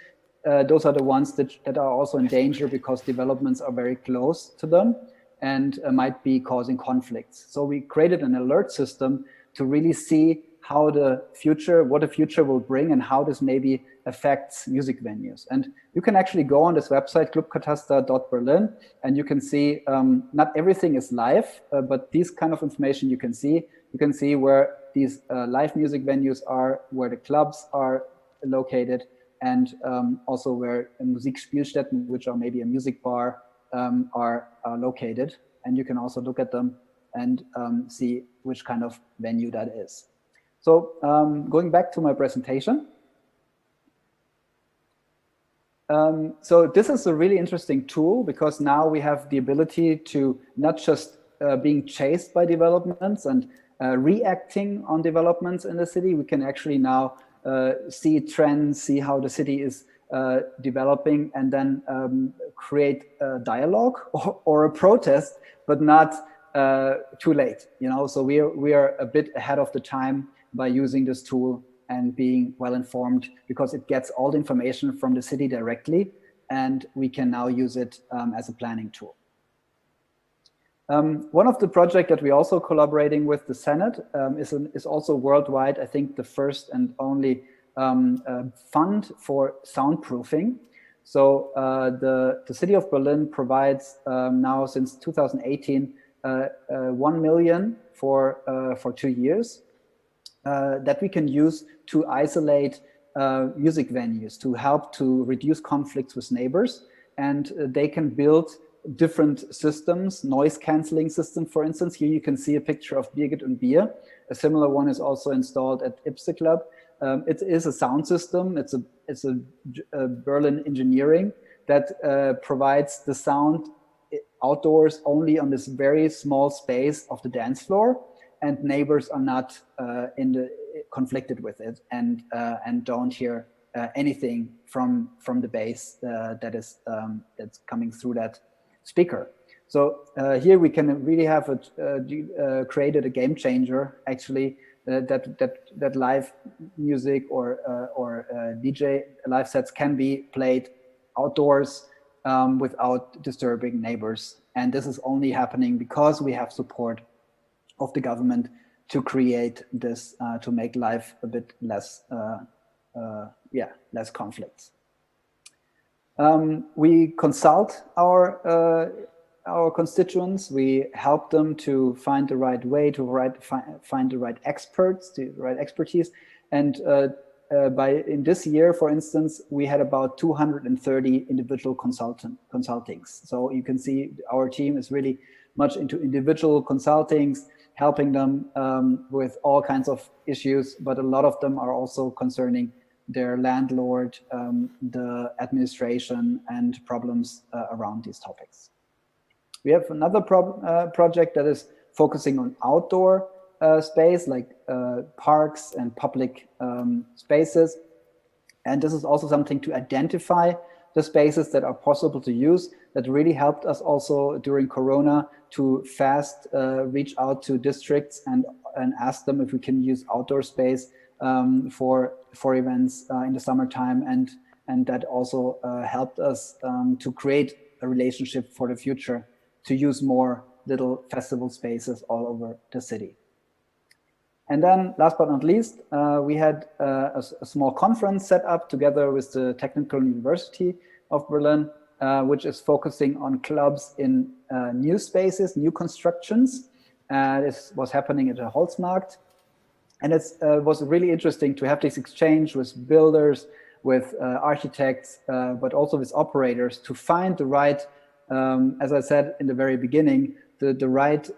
Those are the ones that are also in danger because developments are very close to them and might be causing conflicts. So we created an alert system to really see how what the future will bring and how this maybe affects music venues. And you can actually go on this website, clubkataster.berlin, and you can see not everything is live, but these kind of information you can see. You can see where these live music venues are, where the clubs are located, and also where Musikspielstätten, which are maybe a music bar, are located. And you can also look at them and see which kind of venue that is. So going back to my presentation. So this is a really interesting tool because now we have the ability to not just being chased by developments and reacting on developments in the city. We can actually now see trends, see how the city is developing, and then create a dialogue or a protest, but not too late. So we are a bit ahead of the time by using this tool and being well informed, because it gets all the information from the city directly, and we can now use it as a planning tool. One of the projects that we're also collaborating with the Senate is also worldwide, I think, the first and only fund for soundproofing. So the city of Berlin provides now since 2018 1 million for 2 years that we can use to isolate music venues, to help to reduce conflicts with neighbors. And they can build different systems, noise cancelling system, for instance. Here you can see a picture of Birgit und Bier. A similar one is also installed at Ipse Club. It is a sound system. It's a Berlin engineering that provides the sound outdoors only on this very small space of the dance floor, and neighbors are not conflicted with it and don't hear anything from the bass that's coming through that speaker. So here we can really have created a game changer, actually, that live music or DJ live sets can be played outdoors without disturbing neighbors. And this is only happening because we have support of the government to create this, to make life a bit less, less conflicts. We consult our our constituents. We help them to find the right way, to find the right experts, the right expertise. And in this year, for instance, we had about 230 individual consultings. So you can see our team is really much into individual consultings, helping them with all kinds of issues, but a lot of them are also concerning their landlord, the administration, and problems around these topics. We have another project that is focusing on outdoor space, like parks and public spaces. And this is also something to identify the spaces that are possible to use. That really helped us also during Corona to fast reach out to districts and ask them if we can use outdoor space for events in the summertime, and that also helped us to create a relationship for the future to use more little festival spaces all over the city. And then last but not least, we had a small conference set up together with the Technical University of Berlin, which is focusing on clubs in new spaces, new constructions. This was happening at the Holzmarkt. And it was really interesting to have this exchange with builders, with architects, but also with operators to find the right, as I said in the very beginning, the right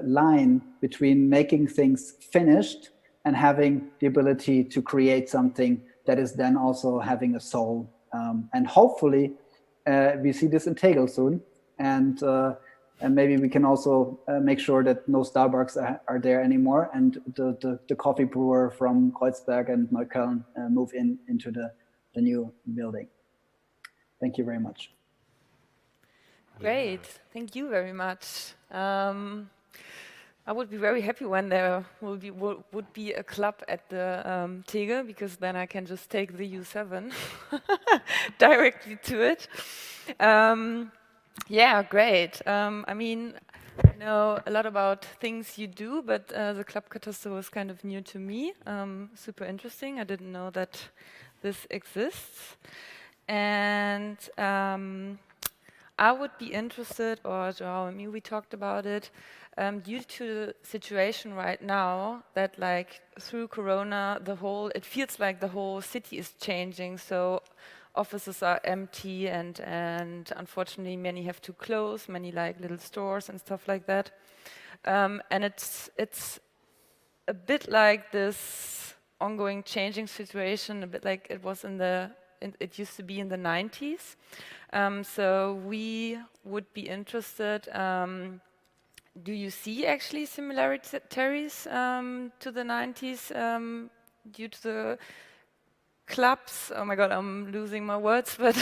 line between making things finished and having the ability to create something that is then also having a soul. And hopefully we see this in Tegel soon. And maybe we can also make sure that no Starbucks are there anymore, and the coffee brewer from Kreuzberg and Neukölln move into the new building. Thank you very much. Great, thank you very much. I would be very happy when there would be a club at the Tegel, because then I can just take the U7 directly to it. Yeah, great. I mean, I know a lot about things you do, but the Clubkataster was kind of new to me. Super interesting. I didn't know that this exists. And I would be interested, or Joao and me, we talked about it, due to the situation right now that, like, through Corona, it feels like the whole city is changing. So offices are empty, and unfortunately many have to close, many like little stores and stuff like that. And it's a bit like this ongoing changing situation, a bit like it was it used to be in the 90s. So we would be interested, do you see actually similarities to the 90s due to the clubs? Oh my God, I'm losing my words, but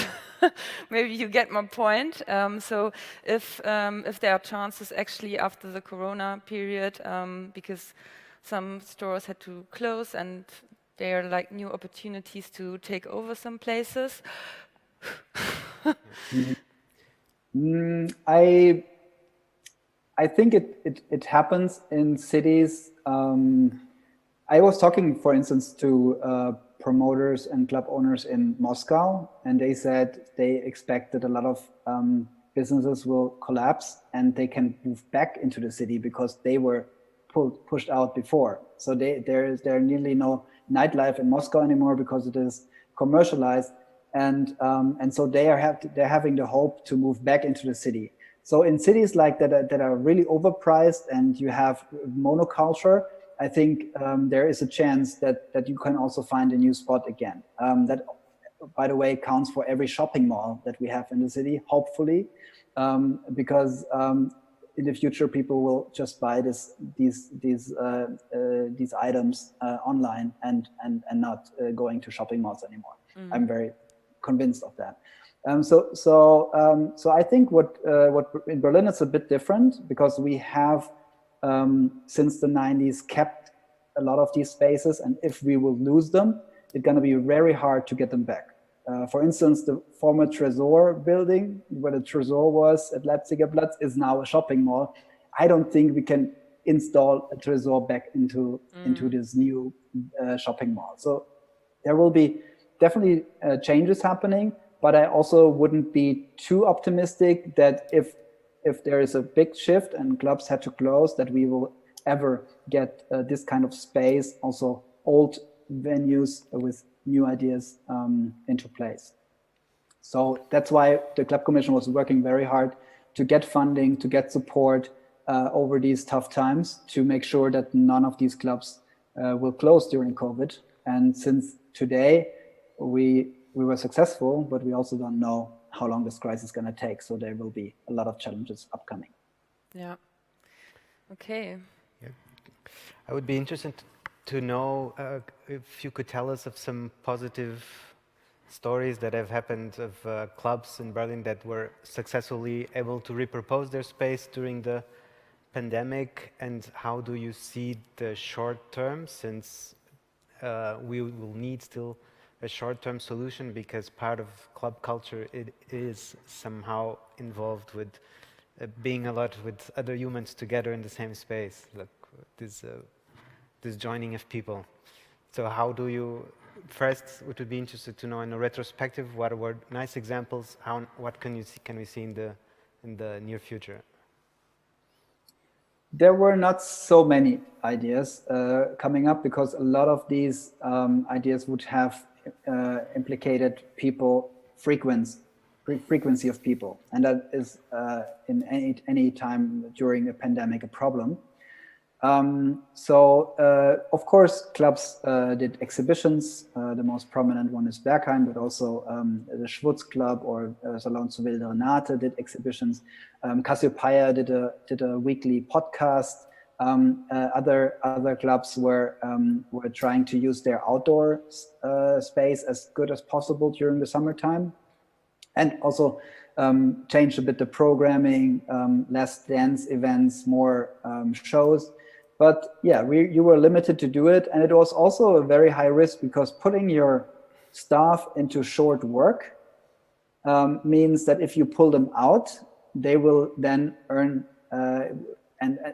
maybe you get my point. So if there are chances actually after the Corona period, because some stores had to close and there are like new opportunities to take over some places. I think it happens in cities. I was talking, for instance, to promoters and club owners in Moscow, and they said they expect that a lot of businesses will collapse and they can move back into the city because they were pushed out before. So there are nearly no nightlife in Moscow anymore because it is commercialized, and so they're having the hope to move back into the city. So in cities like that are really overpriced and you have monoculture, I think there is a chance that you can also find a new spot again. That, by the way, counts for every shopping mall that we have in the city, hopefully, because in the future people will just buy these items online and not going to shopping malls anymore. I'm very convinced of that. So I think what in Berlin is a bit different, because we have since the 90s kept a lot of these spaces, and if we will lose them, it's going to be very hard to get them back. For instance, the former Tresor building, where the Tresor was at Leipziger Platz, is now a shopping mall. I don't think we can install a Tresor back into this new shopping mall. So there will be definitely changes happening, but I also wouldn't be too optimistic that if if there is a big shift and clubs had to close, that we will ever get this kind of space, also old venues with new ideas into place. So that's why the Club Commission was working very hard to get funding, to get support over these tough times, to make sure that none of these clubs will close during COVID. And since today, we were successful, but we also don't know how long this crisis is going to take. So there will be a lot of challenges upcoming. Yeah. Okay. Yeah. I would be interested to know if you could tell us of some positive stories that have happened of clubs in Berlin that were successfully able to repurpose their space during the pandemic, and how do you see the short term, since we will need still a short-term solution, because part of club culture it is somehow involved with being a lot with other humans together in the same space, like this joining of people. So how do you, first we would be interested to know in a retrospective what were nice examples, what can we see in the near future? There were not so many ideas coming up, because a lot of these ideas would have implicated frequency of people, and that is in any time during a pandemic a problem. Of course, clubs did exhibitions. The most prominent one is Gerkan, but also the Schwutz Club or Salon zur Wilde Renate did exhibitions. Cassiopeia did a weekly podcast. Other clubs were trying to use their outdoor space as good as possible during the summertime, and also changed a bit the programming, less dance events, more shows. But yeah, you were limited to do it, and it was also a very high risk, because putting your staff into short work means that if you pull them out, they will then earn, and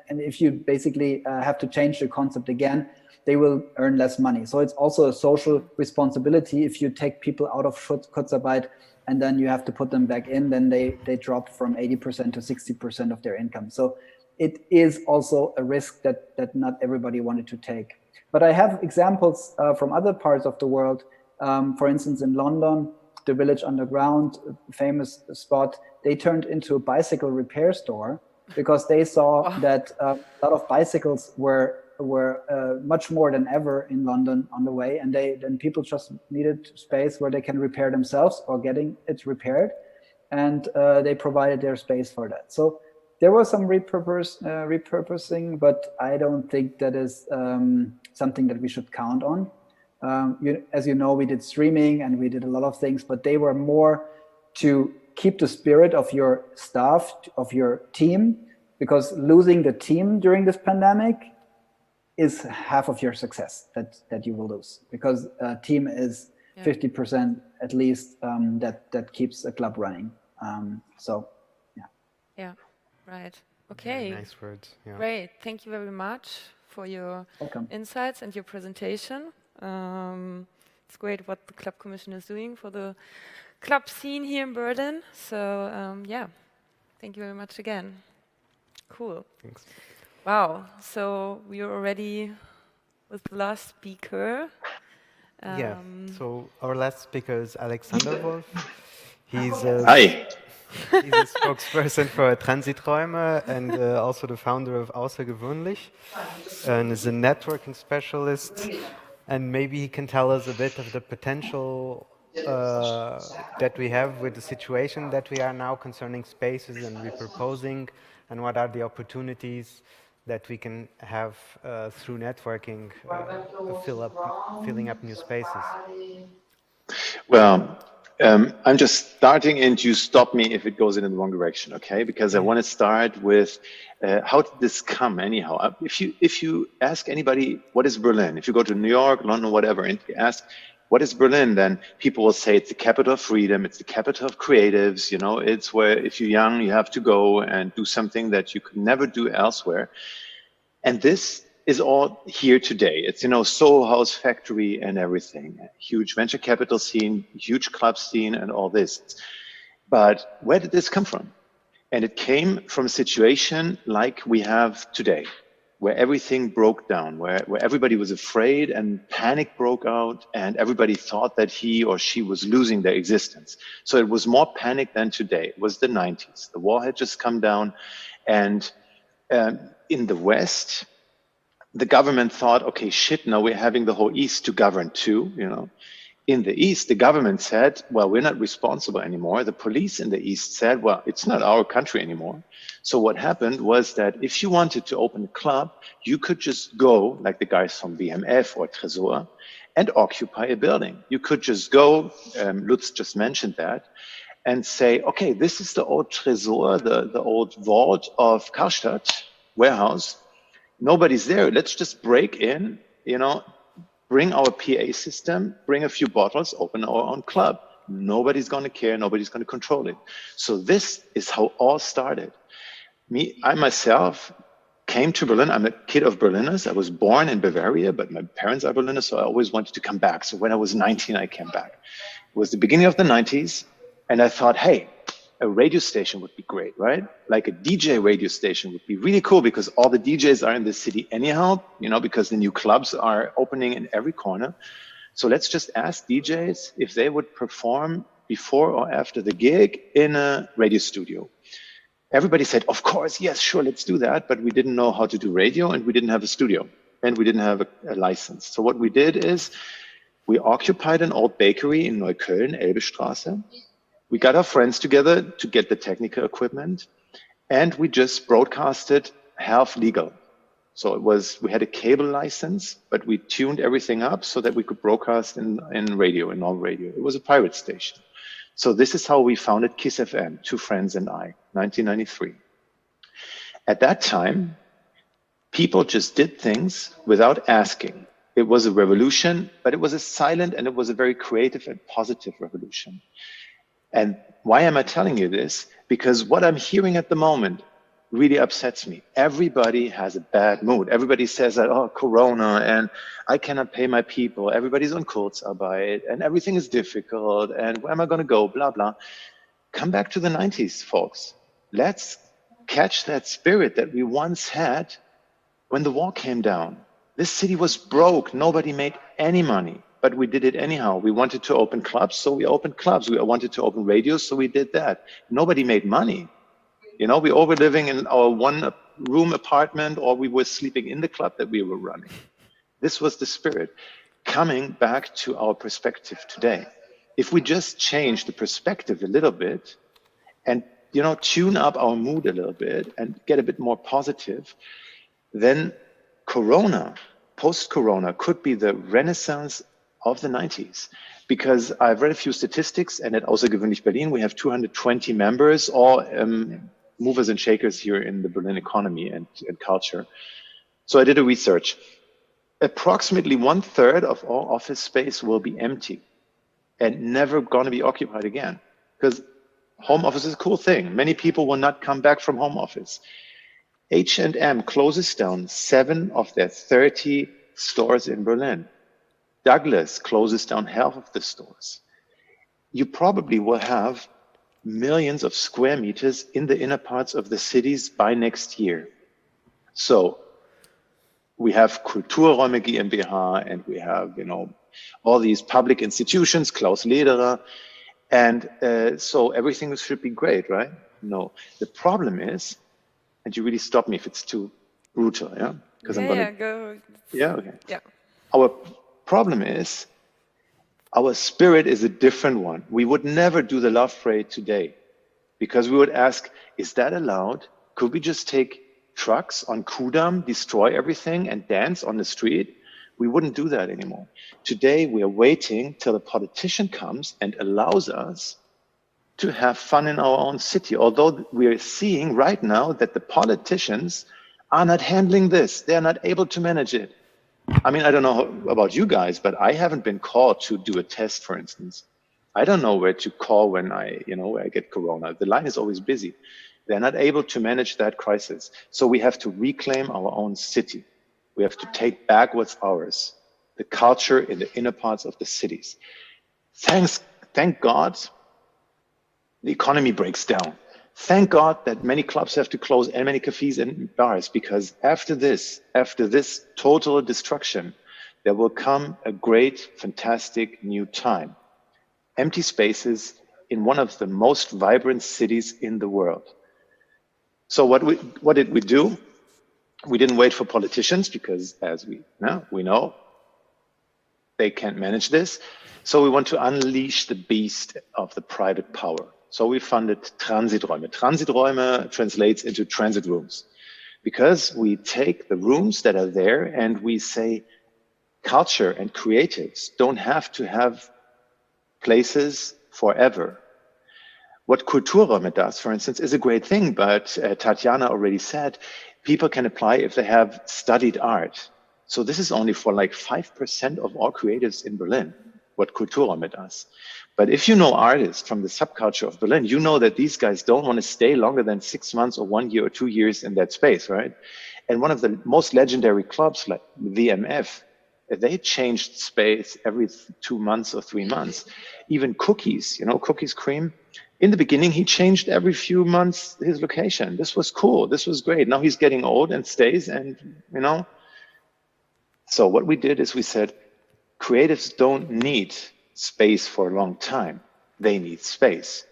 if you basically have to change the concept again, they will earn less money. So it's also a social responsibility. If you take people out of Kurzarbeit and then you have to put them back in, then they drop from 80% to 60% of their income. So it is also a risk that not everybody wanted to take. But I have examples from other parts of the world. For instance, in London, the Village Underground, famous spot, they turned into a bicycle repair store, because they saw that a lot of bicycles were much more than ever in London on the way, and then people just needed space where they can repair themselves or getting it repaired, and they provided their space for that. So there was some repurposing, but I don't think that is something that we should count on. As you know, we did streaming and we did a lot of things, but they were more to keep the spirit of your staff, of your team, because losing the team during this pandemic is half of your success that you will lose, because a team is 50% at least that keeps a club running. Yeah, right. Okay. Very nice words. Yeah. Great. Thank you very much for your insights and your presentation. It's great what the Club Commission is doing for the club scene here in Berlin. So yeah, thank you very much again. Cool. Thanks. Wow. So we are already with the last speaker. Yeah. So our last speaker is Alexander Wolf. He's Hi. He's a spokesperson for Transiträume and also the founder of Aussergewöhnlich, and is a networking specialist. And maybe he can tell us a bit of the potential that we have with the situation that we are now concerning spaces and repurposing, and what are the opportunities that we can have through networking, filling up new spaces. Well, I'm just starting, and you stop me if it goes in the wrong direction, okay? Because I want to start with how did this come anyhow? If you ask anybody, what is Berlin? If you go to New York, London, whatever, and you ask, what is Berlin? Then people will say it's the capital of freedom, it's the capital of creatives, you know, it's where if you're young, you have to go and do something that you could never do elsewhere. And this is all here today. It's, you know, Soho House factory and everything, huge venture capital scene, huge club scene and all this. But where did this come from? And it came from a situation like we have today, where everything broke down, where everybody was afraid and panic broke out and everybody thought that he or she was losing their existence. So it was more panic than today. It was the 90s. The wall had just come down, and in the West, the government thought, okay, shit, now we're having the whole East to govern too, you know. In the East, the government said, well, we're not responsible anymore. The police in the East said, well, it's not our country anymore. So what happened was that if you wanted to open a club, you could just go, like the guys from BMF or Tresor, and occupy a building. You could just go, Lutz just mentioned that, and say, okay, this is the old Tresor, the old vault of Karstadt warehouse. Nobody's there. Let's just break in, you know, bring our PA system, bring a few bottles, open our own club. Nobody's going to care. Nobody's going to control it. So this is how all started. I myself came to Berlin. I'm a kid of Berliners. I was born in Bavaria, but my parents are Berliners, so I always wanted to come back. So when I was 19, I came back. It was the beginning of the 90s, and I thought, hey, a radio station would be great, right? Like a DJ radio station would be really cool because all the DJs are in the city anyhow, you know, because the new clubs are opening in every corner. So let's just ask DJs if they would perform before or after the gig in a radio studio. Everybody said, of course, yes, sure, let's do that. But we didn't know how to do radio, and we didn't have a studio, and we didn't have a license. So what we did is we occupied an old bakery in Neukölln, Elbestraße. We got our friends together to get the technical equipment, and we just broadcasted half legal. So we had a cable license, but we tuned everything up so that we could broadcast in radio, in normal radio. It was a pirate station. So this is how we founded KISS FM, two friends and I, 1993. At that time, people just did things without asking. It was a revolution, but it was a silent and it was a very creative and positive revolution. And why am I telling you this? Because what I'm hearing at the moment really upsets me. Everybody has a bad mood. Everybody says that, oh, Corona, and I cannot pay my people. Everybody's on Kurzarbeit, and everything is difficult, and where am I going to go, blah, blah. Come back to the 90s, folks. Let's catch that spirit that we once had when the wall came down. This city was broke. Nobody made any money. But we did it anyhow. We wanted to open clubs, so we opened clubs. We wanted to open radios, so we did that. Nobody made money. You know, we all were living in our one-room apartment, or we were sleeping in the club that we were running. This was the spirit. Coming back to our perspective today, if we just change the perspective a little bit and, you know, tune up our mood a little bit and get a bit more positive, then Corona, post-Corona, could be the renaissance of the 90s, because I've read a few statistics, and at Aussergewöhnlich Berlin, we have 220 members, all movers and shakers here in the Berlin economy and culture. So I did a research. Approximately 1/3 of all office space will be empty and never going to be occupied again, because home office is a cool thing. Many people will not come back from home office. H&M closes down 7 of their 30 stores in Berlin. Douglas closes down half of the stores. You probably will have millions of square meters in the inner parts of the cities by next year. So we have Kulturraum GmbH, and we have, you know, all these public institutions, Klaus Lederer, and so everything should be great, right? No, the problem is, and you really stop me if it's too brutal, yeah? Because I'm gonna. Yeah, go. Yeah, okay. Yeah. Our problem is, our spirit is a different one. We would never do the love parade today, because we would ask, is that allowed? Could we just take trucks on Kudamm, destroy everything, and dance on the street? We wouldn't do that anymore. Today, we are waiting till a politician comes and allows us to have fun in our own city. Although we are seeing right now that the politicians are not handling this. They're not able to manage it. I mean, I don't know about you guys, but I haven't been called to do a test, for instance. I don't know where to call when I get Corona. The line is always busy. They're not able to manage that crisis. So we have to reclaim our own city. We have to take back what's ours, the culture in the inner parts of the cities. Thank God, the economy breaks down. Thank God that many clubs have to close and many cafes and bars, because after this total destruction, there will come a great, fantastic new time. Empty spaces in one of the most vibrant cities in the world. So what did we do? We didn't wait for politicians, because as we know, they can't manage this. So we want to unleash the beast of the private power. So we funded Transiträume. Transiträume translates into transit rooms, because we take the rooms that are there and we say, culture and creatives don't have to have places forever. What Kulturraum does, for instance, is a great thing, but Tatjana already said, people can apply if they have studied art. So this is only for like 5% of all creatives in Berlin, what Kulturraum does. But if you know artists from the subculture of Berlin, you know that these guys don't want to stay longer than 6 months or 1 year or 2 years in that space, right? And one of the most legendary clubs, like VMF, they changed space every 2 months or 3 months. Even Cookies, you know, Cookies Cream. In the beginning, he changed every few months his location. This was cool. This was great. Now he's getting old and stays, and, you know. So what we did is we said, creatives don't need space for a long time. They need space.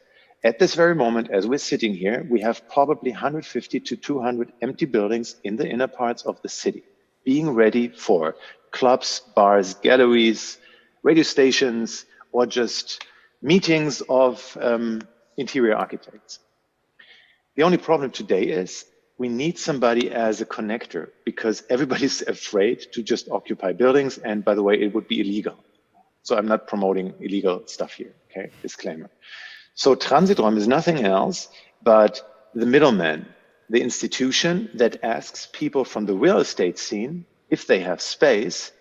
At this very moment, as we're sitting here, we have probably 150 to 200 empty buildings in the inner parts of the city, being ready for clubs, bars, galleries, radio stations, or just meetings of interior architects. The only problem today is we need somebody as a connector, because everybody's afraid to just occupy buildings. And by the way, it would be illegal. So I'm not promoting illegal stuff here, okay? Disclaimer. So Transiträume is nothing else but the middleman, the institution that asks people from the real estate scene if they have space,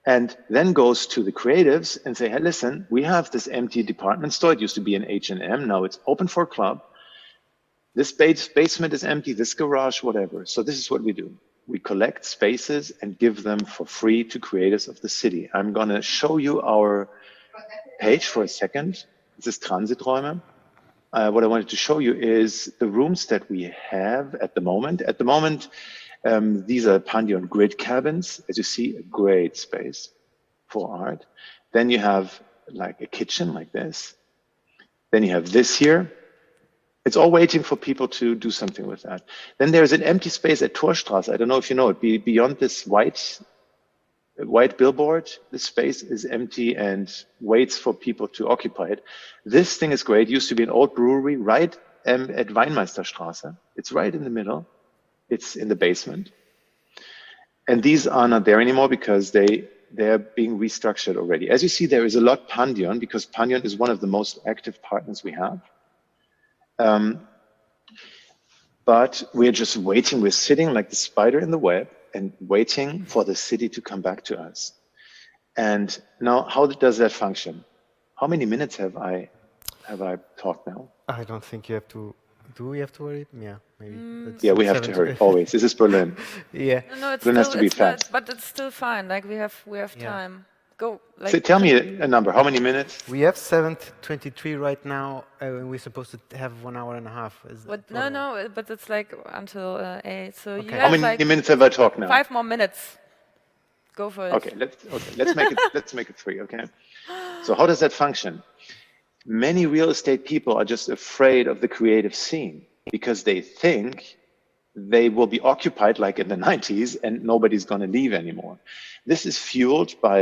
and then goes to the creatives and say, hey, listen, we have this empty department store. It used to be an H&M. Now it's open for a club. This basement is empty, this garage, whatever. So this is what we do. We collect spaces and give them for free to creators of the city. I'm going to show you our page for a second. This is Transiträume. What I wanted to show you is the rooms that we have at the moment. At the moment, these are Pandion grid cabins. As you see, a great space for art. Then you have like a kitchen like this. Then you have this here. It's all waiting for people to do something with that. Then there's an empty space at Torstrasse. I don't know if you know it. Beyond this white billboard, this space is empty and waits for people to occupy it. This thing is great. It used to be an old brewery right at Weinmeisterstraße. It's right in the middle. It's in the basement. And these are not there anymore because they're being restructured already. As you see, there is a lot Pandion, because Pandion is one of the most active partners we have. But we're just waiting. We're sitting like the spider in the web and waiting for the city to come back to us. And now, how does that function? How many minutes have I talked now? I don't think you have to. Do we have to hurry? Yeah, maybe. Yeah, we have to hurry always. This is Berlin. Yeah, No, it's Berlin has to be fast. But it's still fine. Like we have time. Go. Like, so tell me a number. How many minutes? we have 7:23 right now, and we're supposed to have 1 hour and a half. Is But that no, but it's like until 8. So you Okay. have How many like minutes have I talked now? 5 more minutes. Go for it. Okay, let's make it let's make it 3. Okay. So how does that function? Many real estate people are just afraid of the creative scene because they think they will be occupied like in the 90s and nobody's going to leave anymore. This is fueled by,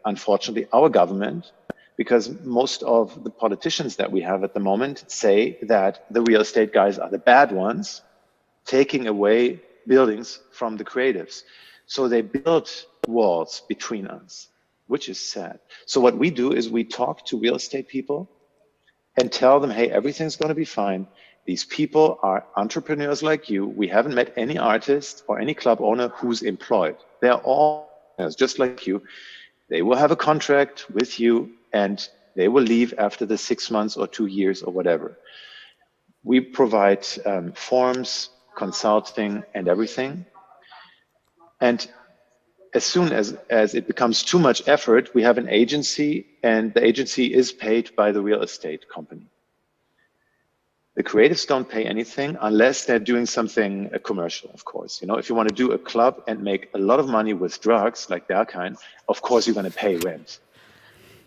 unfortunately, our government, because most of the politicians that we have at the moment say that the real estate guys are the bad ones, taking away buildings from the creatives. So they built walls between us, which is sad. So what we do is we talk to real estate people and tell them, hey, everything's going to be fine. These people are entrepreneurs like you. We haven't met any artist or any club owner who's employed. They're all just like you. They will have a contract with you and they will leave after the 6 months or 2 years or whatever. We provide forms, consulting and everything. And as soon as it becomes too much effort, we have an agency and the agency is paid by the real estate company. The creatives don't pay anything unless they're doing something commercial, of course. You know, if you want to do a club and make a lot of money with drugs, like Gerkan, of course you're going to pay rent.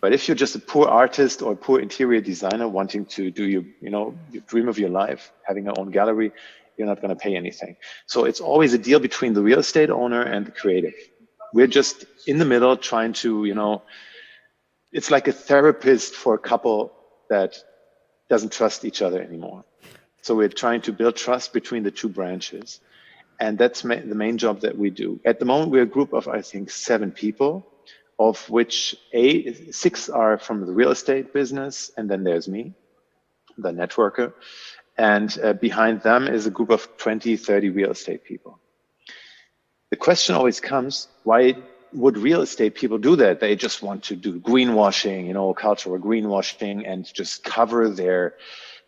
But if you're just a poor artist or a poor interior designer wanting to do your dream of your life, having your own gallery, you're not going to pay anything. So it's always a deal between the real estate owner and the creative. We're just in the middle trying to, it's like a therapist for a couple that doesn't trust each other anymore. So we're trying to build trust between the two branches. And that's the main job that we do. At the moment, we're a group of, I think, 7 people, of which 6 are from the real estate business. And then there's me, the networker. And behind them is a group of 20, 30 real estate people. The question always comes, why would real estate people do that? They just want to do greenwashing, cultural greenwashing, and just cover their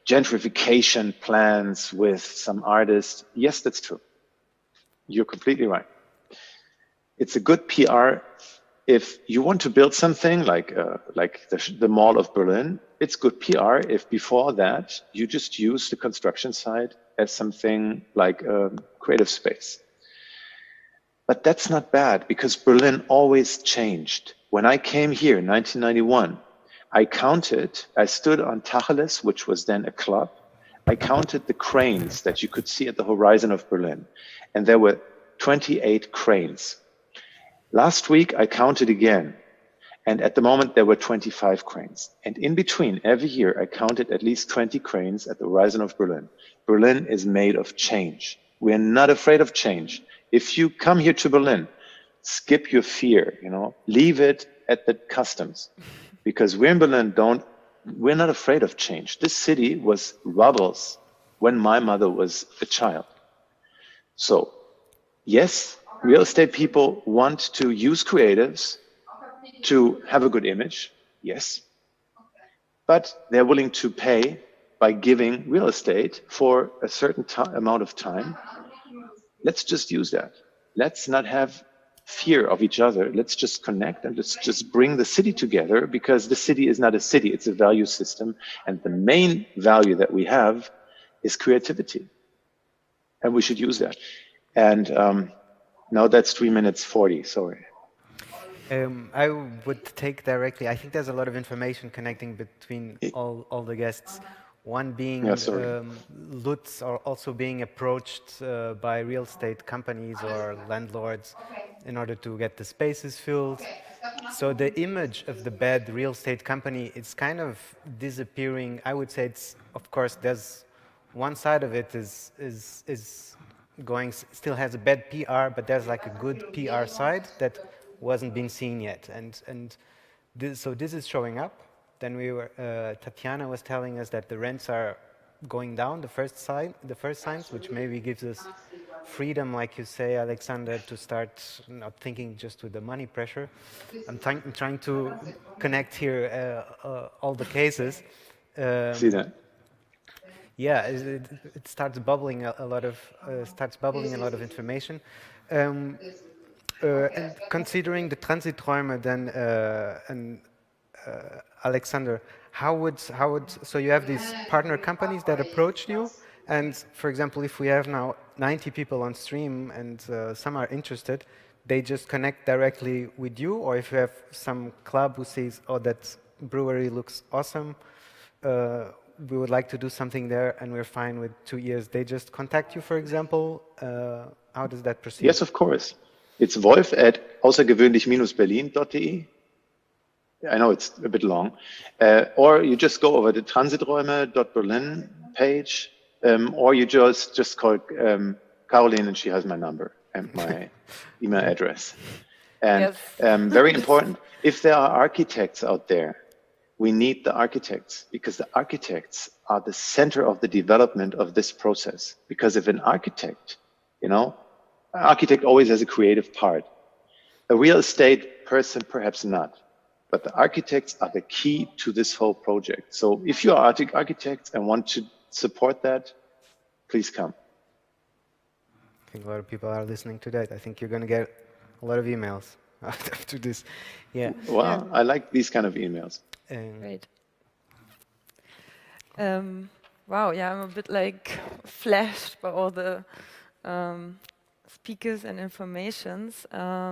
gentrification plans with some artists. Yes, that's true. You're completely right. It's a good PR. If you want to build something like the Mall of Berlin, it's good PR if before that you just use the construction site as something like a creative space. But that's not bad because Berlin always changed. When I came here in 1991, I stood on Tacheles, which was then a club. I counted the cranes that you could see at the horizon of Berlin, and there were 28 cranes. Last week, I counted again, and at the moment, there were 25 cranes. And in between, every year, I counted at least 20 cranes at the horizon of Berlin. Berlin is made of change. We are not afraid of change. If you come here to Berlin, skip your fear, leave it at the customs. Because we're in Berlin, we're not afraid of change. This city was rubbles when my mother was a child. So, yes, real estate people want to use creatives to have a good image, yes. But they're willing to pay by giving real estate for a certain amount of time. Let's just use that. Let's not have fear of each other. Let's just connect and let's just bring the city together, because the city is not a city, it's a value system. And the main value that we have is creativity. And we should use that. And now that's 3 minutes 40, sorry. I would take directly, I think there's a lot of information connecting between all the guests. One being Lutz, or also being approached by real estate companies or landlords in order to get the spaces filled. So the image of the bad real estate company, it's kind of disappearing. I would say it's, of course, there's one side of it still has a bad PR, but there's like a good PR side that wasn't being seen yet. So this is showing up. Then Tatjana was telling us that the rents are going down, the first signs, which maybe gives us freedom, like you say, Alexander, to start not thinking just with the money pressure. I'm trying to connect here all the cases. See that? Yeah, it starts bubbling a lot of information. And considering the Transiträume, then Alexander, so you have these partner companies that approached you, and for example, if we have now 90 people on stream and some are interested, they just connect directly with you, or if you have some club who says, oh, that brewery looks awesome, we would like to do something there and we're fine with 2 years, they just contact you, for example. How does that proceed? Yes, of course. It's Wolf at Aussergewöhnlich-Berlin.de. I know it's a bit long. Or you just go over the Transiträume.Berlin page, or you just call Caroline, and she has my number and my email address. And yes. Very important, if there are architects out there, we need the architects, because the architects are the center of the development of this process. Because if an architect, an architect always has a creative part. A real estate person, perhaps not. But the architects are the key to this whole project. So if you are architects and want to support that, please come. I think a lot of people are listening to that. I think you're going to get a lot of emails after this. Yeah. Well, I like these kind of emails. Great. Wow, yeah, I'm a bit like flashed by all the speakers and informations. I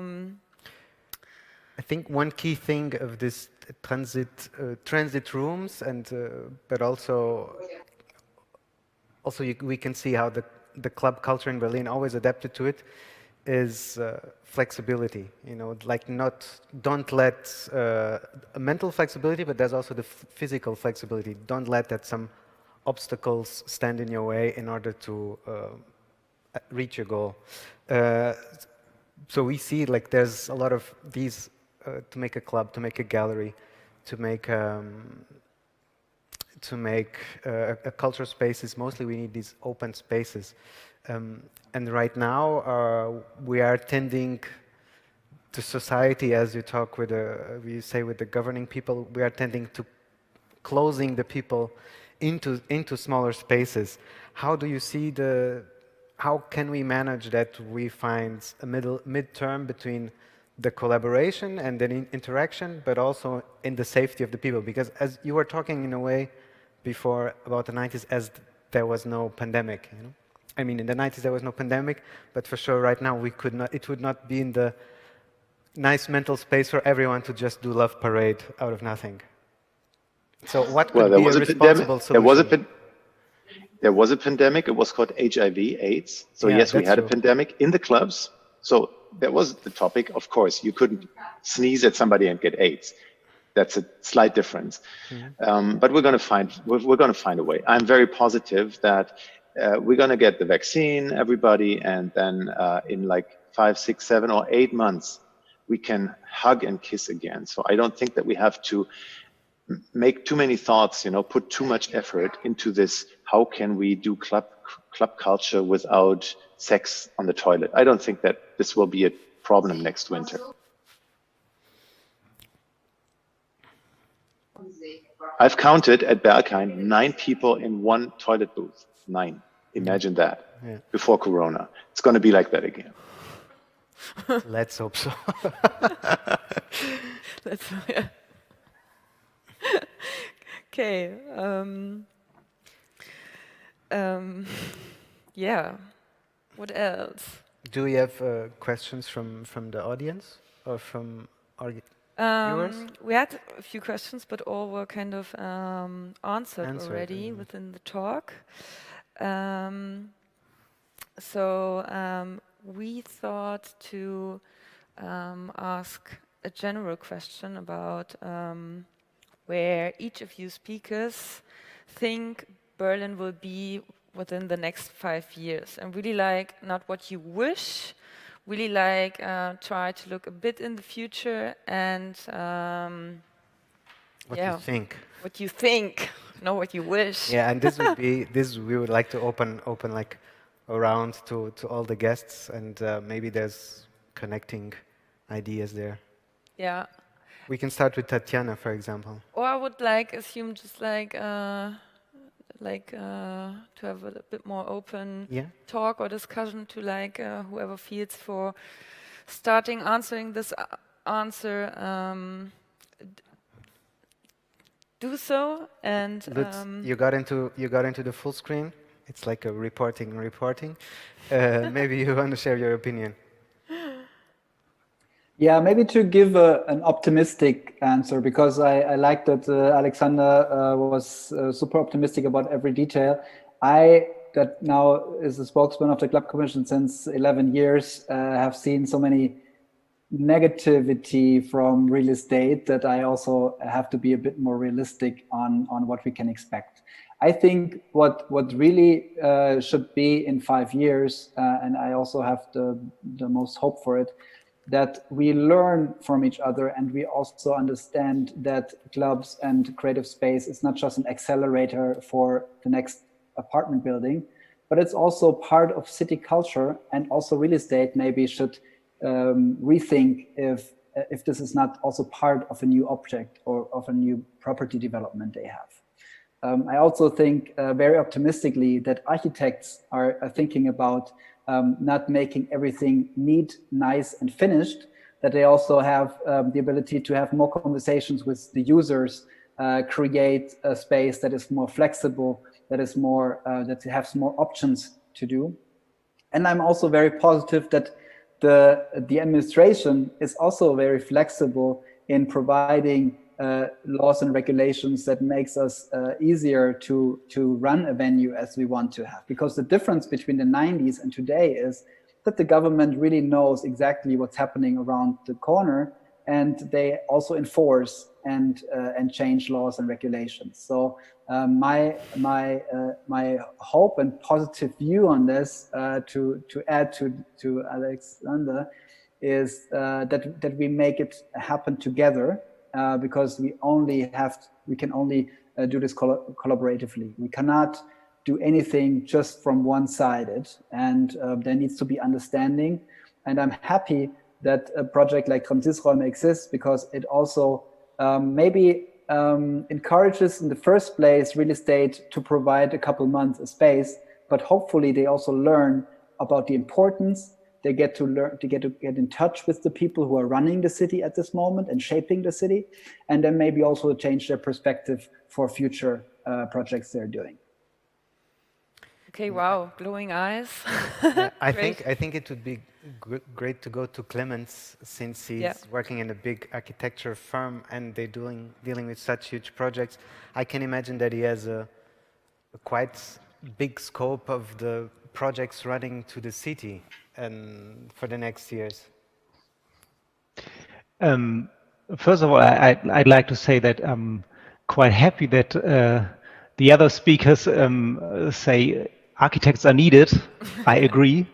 think one key thing of this transit rooms, and but also we can see how the club culture in Berlin always adapted to it, is flexibility. You know, like don't let a mental flexibility, but there's also the physical flexibility. Don't let that some obstacles stand in your way in order to reach your goal. So we see like there's a lot of these to make a club, to make a gallery, to make a cultural spaces. Mostly we need these open spaces. And right now we are tending to society, as you talk with you say with the governing people, we are tending to closing the people into smaller spaces. How do you see how can we manage that we find a mid-term between the collaboration and the interaction, but also in the safety of the people? Because as you were talking in a way before about the 90s, as there was no pandemic, you know? I mean, in the 90s there was no pandemic, but for sure right now we could not, it would not be in the nice mental space for everyone to just do love parade out of nothing. So what could be a responsible solution? There was a pandemic. It was called HIV/AIDS. So yes, we had a pandemic in the clubs. So there was the topic. Of course, you couldn't sneeze at somebody and get AIDS. That's a slight difference. Mm-hmm. But we're going to find a way. I'm very positive that we're going to get the vaccine, everybody, and then in like 5, 6, 7, or 8 months, we can hug and kiss again. So I don't think that we have to make too many thoughts, you know, put too much effort into this. How can we do club culture without sex on the toilet? I don't think that this will be a problem next winter. I've counted at Berghain 9 people in one toilet booth. 9. Imagine that. Yeah. Before Corona. It's going to be like that again. Let's hope so. Yeah. Okay. Yeah. What else? Do we have questions from the audience or from our viewers? We had a few questions, but all were kind of answered already within the talk. So we thought to ask a general question about where each of you speakers think Berlin will be within the next 5 years, and really like not what you wish, really like try to look a bit in the future and what you think. What you think, not what you wish. Yeah, and this would be we would like to open like around to all the guests, and maybe there's connecting ideas there. Yeah. We can start with Tatjana, for example. Or I would like assume just like to have a bit more open talk or discussion to like whoever feels for starting answering this answer, do so. And Lutz, you got into the full screen. It's like a reporting. Maybe you want to share your opinion. Yeah, maybe to give an optimistic answer, because I like that Alexander was super optimistic about every detail. That now is a spokesman of the Club Commission since 11 years, have seen so many negativity from real estate that I also have to be a bit more realistic on what we can expect. I think what really should be in 5 years, and I also have the most hope for it, that we learn from each other, and we also understand that clubs and creative space is not just an accelerator for the next apartment building, but it's also part of city culture, and also real estate maybe should rethink if this is not also part of a new object or of a new property development they have. I also think very optimistically that architects are thinking about not making everything neat, nice, and finished, that they also have the ability to have more conversations with the users, create a space that is more flexible, that is more that has more options to do. And I'm also very positive that the administration is also very flexible in providing laws and regulations that makes us easier to run a venue as we want to have. Because the difference between the 90s and today is that the government really knows exactly what's happening around the corner, and they also enforce and change laws and regulations. So my hope and positive view on this, to add to Alexander, is that we make it happen together, because we can only do this collaboratively. We cannot do anything just from one-sided, and there needs to be understanding. And I'm happy that a project like Transiträume exists, because it also maybe encourages in the first place real estate to provide a couple months of space, but hopefully they also learn about the importance. They get to get in touch with the people who are running the city at this moment and shaping the city, and then maybe also change their perspective for future projects they're doing. Okay, wow, glowing eyes. Yeah, I think it would be great to go to Clemens, since he's working in a big architecture firm and they're dealing with such huge projects. I can imagine that he has a quite big scope of the projects running to the city and for the next years. First of all, I'd like to say that I'm quite happy that the other speakers say architects are needed. I agree.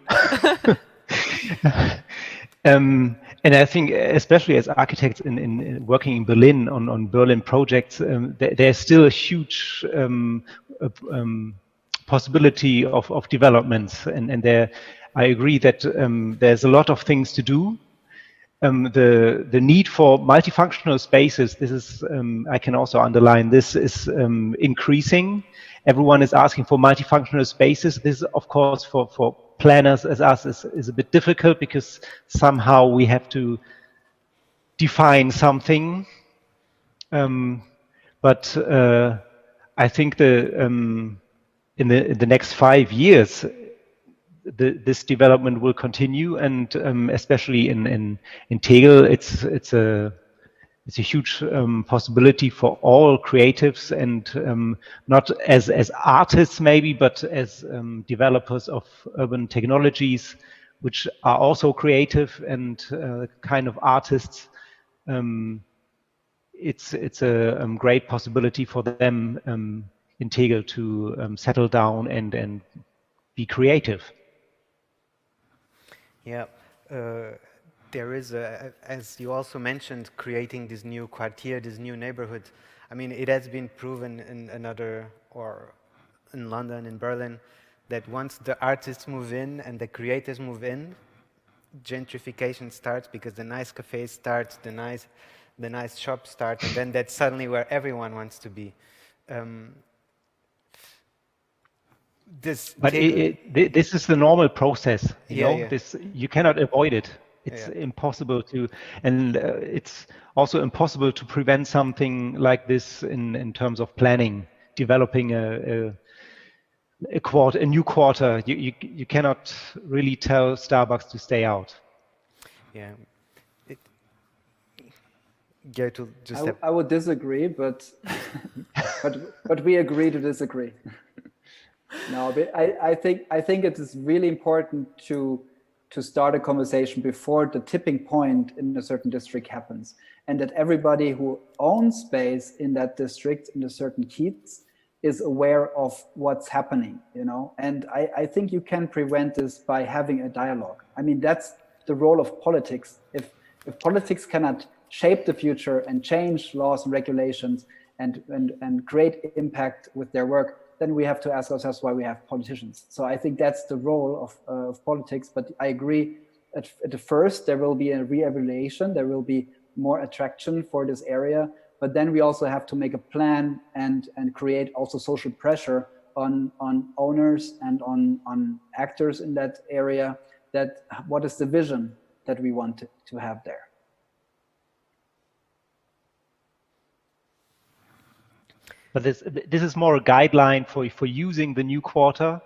And I think, especially as architects in working in Berlin on Berlin projects, there's still a huge possibility of developments, and there I agree that there's a lot of things to do. The need for multifunctional spaces, this is, I can also underline this, is increasing. Everyone is asking for multifunctional spaces. This, of course, for planners as us is a bit difficult, because somehow we have to define something. But I think in the next 5 years, this development will continue, and especially in Tegel, it's a huge possibility for all creatives, and not as artists maybe, but as developers of urban technologies, which are also creative and kind of artists. It's a great possibility for them in Tegel to settle down and be creative. Yeah, there is, as you also mentioned, creating this new quartier, this new neighborhood. I mean, it has been proven in London, in Berlin, that once the artists move in and the creators move in, gentrification starts, because the nice cafes start, the nice shops start, and then that's suddenly where everyone wants to be. This is the normal process, you know. Yeah. This, you cannot avoid it. It's impossible to, and it's also impossible to prevent something like this in terms of planning, developing a new quarter. You cannot really tell Starbucks to stay out. Yeah. I would disagree, but we agree to disagree. No, but I think it is really important to start a conversation before the tipping point in a certain district happens, and that everybody who owns space in that district, in a certain Kiez, is aware of what's happening, you know. And I think you can prevent this by having a dialogue. I mean, that's the role of politics. If politics cannot shape the future and change laws and regulations and create impact with their work, then we have to ask ourselves why we have politicians. So I think that's the role of politics. But I agree, at the first, there will be a re-evaluation, there will be more attraction for this area, but then we also have to make a plan and create also social pressure on owners and on actors in that area, that what is the vision that we want to have there. But this is more a guideline for using the new quarter,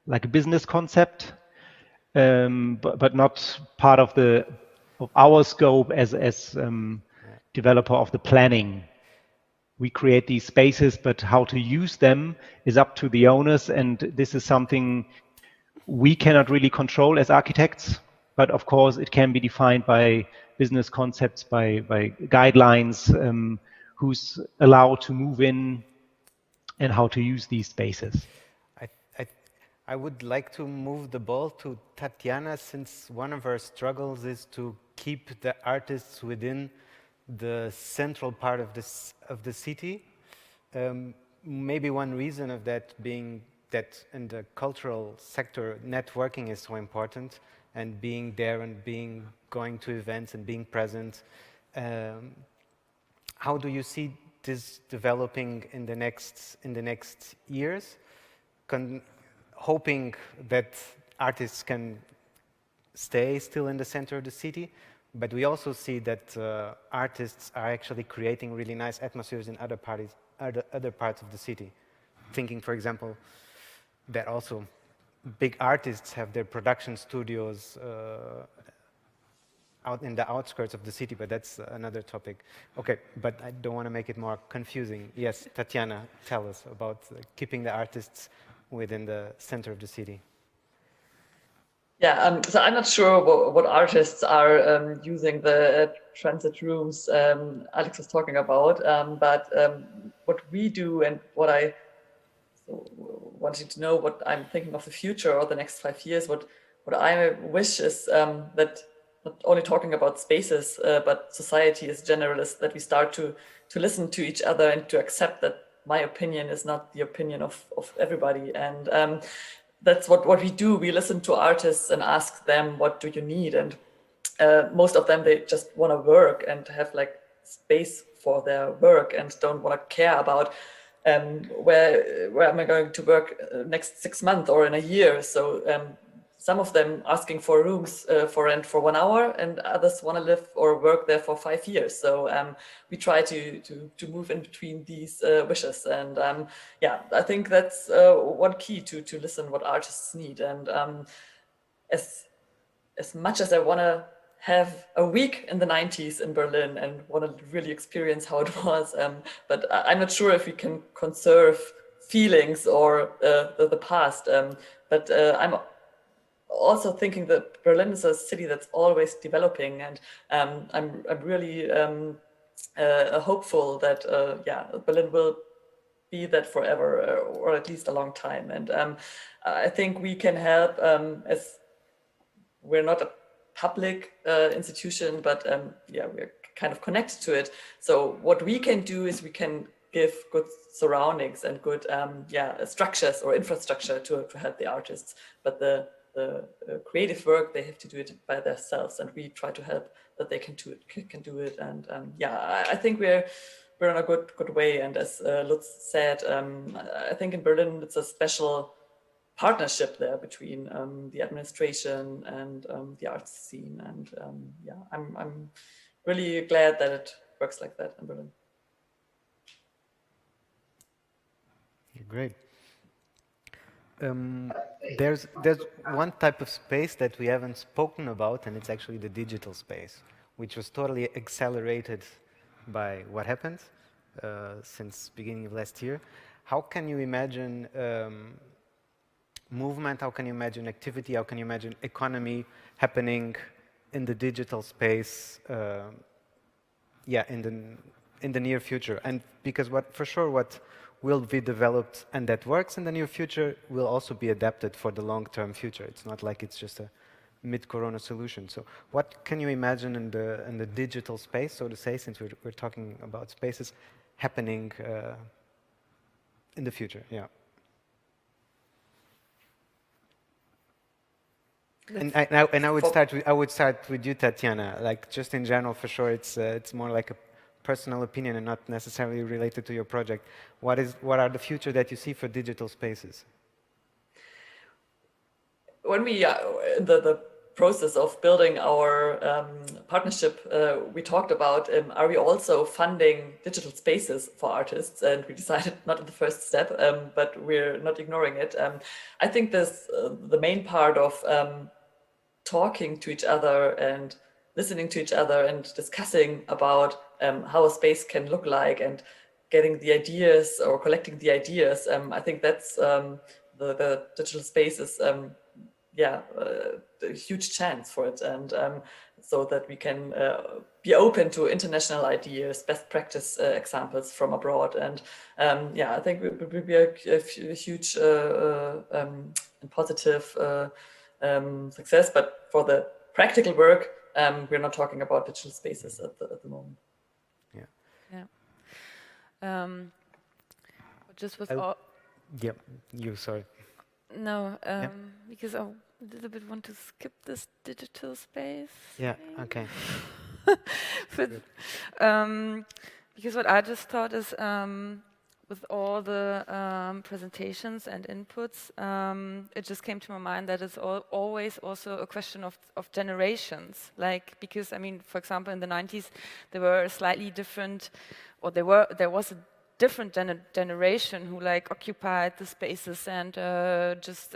like a business concept, but not part of our scope as developer of the planning. We create these spaces, but how to use them is up to the owners, and this is something we cannot really control as architects, but of course it can be defined by business concepts, by guidelines, who's allowed to move in and how to use these spaces. I would like to move the ball to Tatjana, since one of our struggles is to keep the artists within the central part of the city. Maybe one reason of that being that in the cultural sector, networking is so important, and being there and going to events and being present. How do you see this developing in the next years? Hoping that artists can stay still in the center of the city, but we also see that artists are actually creating really nice atmospheres in other parts of the city. Thinking, for example, that also big artists have their production studios out in the outskirts of the city, but that's another topic. Okay, but I don't want to make it more confusing. Yes, Tatjana, tell us about keeping the artists within the center of the city. Yeah, so I'm not sure what artists are using the transit rooms Alex was talking about, but what we do and what I wanted to know, what I'm thinking of the future or the next 5 years, what I wish is that not only talking about spaces, but society as generalists, that we start to listen to each other and to accept that my opinion is not the opinion of everybody. And that's what we do. We listen to artists and ask them, what do you need? And most of them, they just want to work and have like space for their work and don't want to care about where am I going to work next 6 months or in a year. So some of them asking for rooms for rent for 1 hour, and others want to live or work there for 5 years. So we try to move in between these wishes. And yeah, I think that's one key to listen what artists need. And as much as I want to have a week in the 90s in Berlin and want to really experience how it was, but I'm not sure if we can conserve feelings or the past. But I'm also thinking that Berlin is a city that's always developing, and I'm really hopeful that yeah, Berlin will be that forever, or at least a long time. And I think we can help, as we're not a public institution, but yeah, we're kind of connected to it. So what we can do is we can give good surroundings and good yeah, structures or infrastructure to help the artists. But the creative work, they have to do it by themselves, and we try to help that they can do it. And yeah, I think we're on a good way. And as Lutz said, I think in Berlin it's a special partnership there between the administration and the arts scene. And yeah, I'm really glad that it works like that in Berlin. Great. There's one type of space that we haven't spoken about, and it's actually the digital space, which was totally accelerated by what happened since beginning of last year. How can you imagine movement? How can you imagine activity? How can you imagine economy happening in the digital space? Yeah, in the near future. And because what will be developed and that works in the near future will also be adapted for the long-term future. It's not like it's just a mid-corona solution. So what can you imagine in the digital space, so to say, since we're talking about spaces happening in the future? Yeah. And I would start with you, Tatjana. Like, just in general, for sure, it's more like a personal opinion and not necessarily related to your project. What are the future that you see for digital spaces? When we the process of building our partnership, we talked about, are we also funding digital spaces for artists? And we decided not in the first step, but we're not ignoring it. I think this the main part of talking to each other and listening to each other and discussing about how a space can look like and getting the ideas or collecting the ideas. I think that's the digital space is a huge chance for it, and so that we can be open to international ideas, best practice examples from abroad, and I think it will be a huge and positive success. But for the practical work, we're not talking about digital spaces at the moment. Just with sorry. No, because I a little bit want to skip this digital space. Yeah, thing. okay. But, because what I just thought is, with all the presentations and inputs, it just came to my mind that it's always also a question of generations. Like, because I mean, for example, in the 90s, there were a slightly different, or there was a different generation who like occupied the spaces and just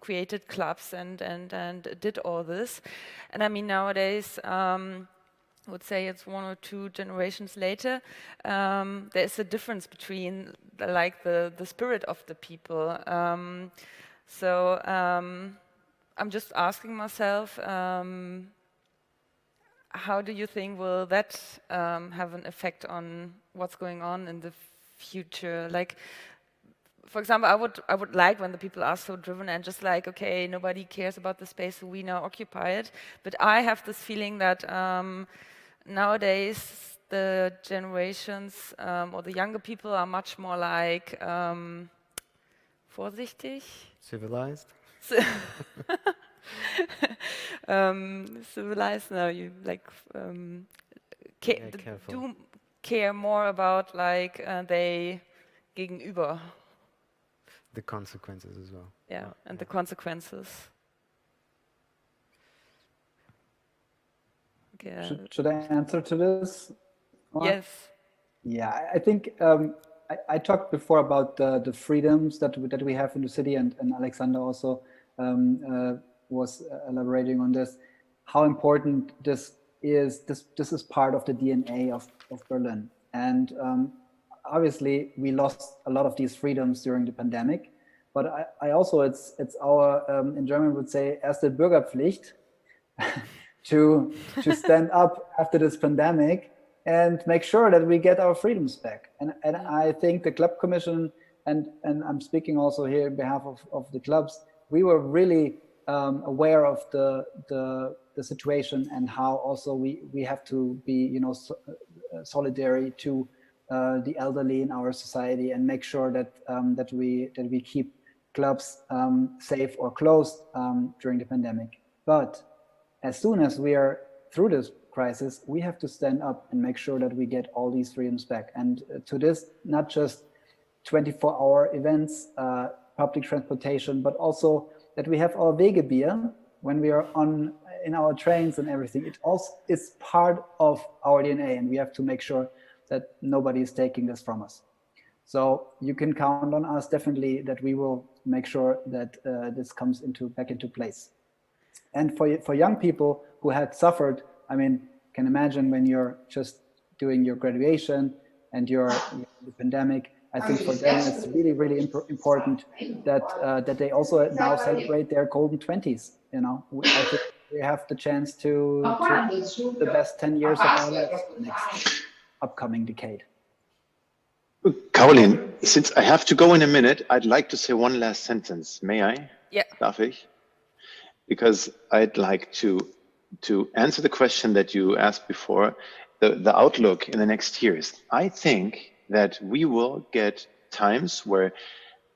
created clubs and did all this. And I mean, nowadays, I would say it's 1 or 2 generations later, there's a difference between the spirit of the people. So I'm just asking myself, how do you think will that have an effect on what's going on in the future? Like, for example, I would like when the people are so driven and just like, okay, nobody cares about the space, so we now occupy it. But I have this feeling that nowadays the generations or the younger people are much more like vorsichtig, Civilized. Civilized. No, you like careful. do care more about like they gegenüber. The consequences as well. Yeah, and the consequences. Okay. Should I answer to this? Yes. Yeah, I think I talked before about the freedoms that we have in the city, and Alexander also was elaborating on this. How important this is. This is part of the DNA of Berlin, and obviously we lost a lot of these freedoms during the pandemic. But I also it's our in German would say erste Bürgerpflicht to stand up after this pandemic and make sure that we get our freedoms back. And I think the Club Commission, and I'm speaking also here on behalf of the clubs, we were really aware of the situation and how also we have to be solidary to the elderly in our society and make sure that we keep clubs safe or closed during the pandemic. But as soon as we are through this crisis, we have to stand up and make sure that we get all these freedoms back. And to this, not just 24-hour events, public transportation, but also that we have our Wegebier when we are in our trains and everything. It also is part of our DNA, and we have to make sure that nobody is taking this from us. So you can count on us definitely that we will make sure that this comes back into place. And for young people who had suffered, I mean, can imagine when you're just doing your graduation and you're in the pandemic, I think for them it's really, really important that they also now celebrate their golden 20s. I think we have the chance to the best 10 years of our lives next upcoming decade. Caroline, since I have to go in a minute, I'd like to say one last sentence. May I? Yeah. Darf ich? Because I'd like to answer the question that you asked before, the outlook in the next years. I think that we will get times where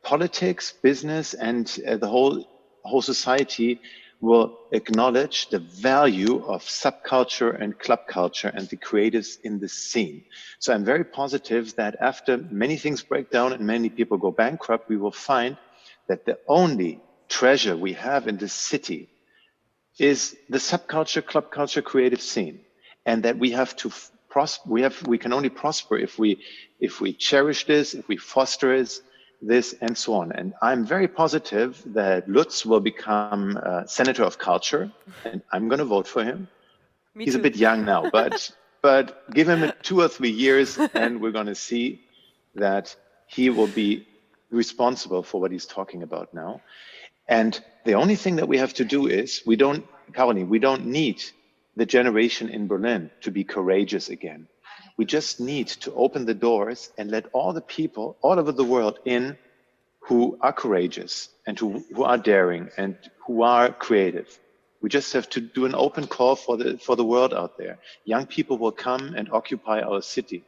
politics, business, and the whole society will acknowledge the value of subculture and club culture and the creatives in the scene. So I'm very positive that after many things break down and many people go bankrupt, we will find that the only treasure we have in this city is the subculture, club culture, creative scene, and that we have to we can only prosper if we cherish this, if we foster this, and so on. And I'm very positive that Lutz will become Senator of Culture, and I'm going to vote for him. He's a bit young now, but give him 2 or 3 years, and we're going to see that he will be responsible for what he's talking about now. And the only thing that we have to do is, Caroline, we don't need the generation in Berlin to be courageous again. We just need to open the doors and let all the people all over the world in who are courageous and who are daring and who are creative. We just have to do an open call for the world out there. Young people will come and occupy our city.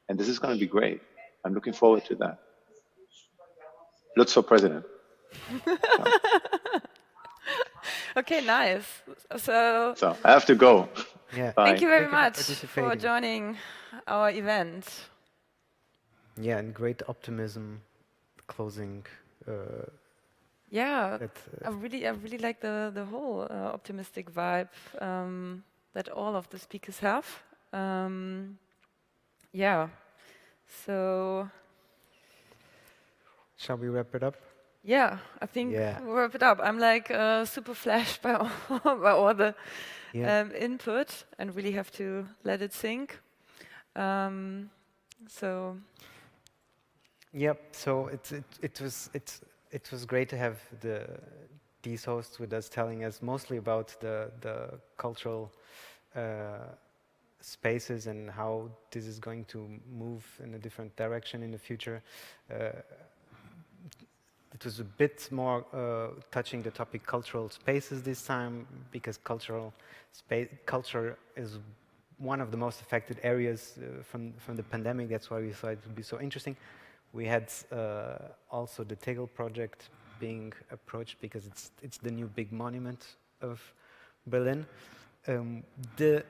And this is going to be great. I'm looking forward to that. Lutz for president. Okay, nice. So I have to go. Yeah. Bye. Thank you very Thank much you for for participating. joining our event. Yeah, and great optimism, closing. Yeah, That, I really like the whole optimistic vibe that all of the speakers have. Yeah, so shall we wrap it up? yeah, I think Yeah. we'll wrap it up. I'm like super flashed by by all the Yeah. input and really have to let it sink. So Yep. So it was great to have these hosts with us, telling us mostly about the cultural spaces and how this is going to move in a different direction in the future. It was a bit more touching the topic cultural spaces this time, because culture is one of the most affected areas from the pandemic. That's why we thought it would be so interesting. We had also the Tegel project being approached because it's the new big monument of Berlin. The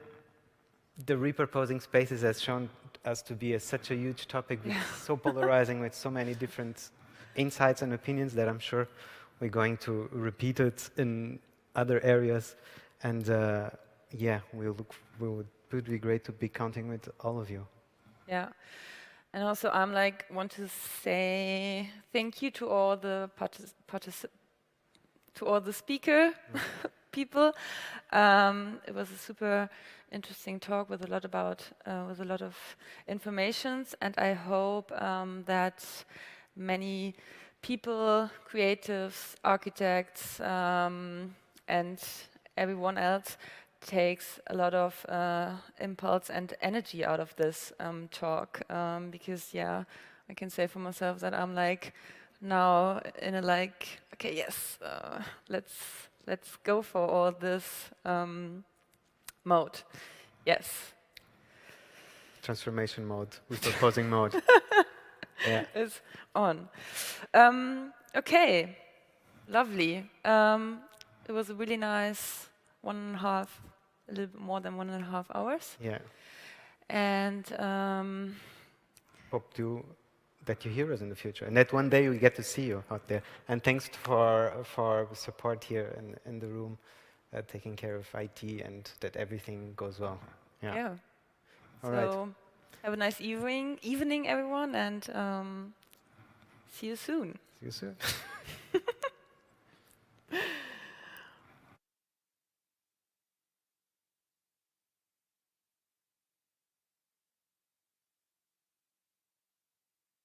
repurposing spaces has shown us to be such a huge topic, so polarizing, with so many different insights and opinions, that I'm sure we're going to repeat it in other areas. And yeah, it would be great to be counting with all of you. yeah. And also, want to say thank you to all the speaker people. It was a super interesting talk with a lot of informations, and I hope that many people, creatives, architects, and everyone else takes a lot of impulse and energy out of this talk, because I can say for myself that I'm now in a okay, yes, let's go for all this mode. Yes. Transformation mode, repurposing mode. Yeah. Is on. Okay, lovely. It was a really nice 1.5, a little bit more than 1.5 hours. Yeah. And Hope that you hear us in the future, and that one day we get to see you out there. And thanks for support here in the room, taking care of IT, and that everything goes well. Yeah. All right. So have a nice evening, everyone, and see you soon. See you soon.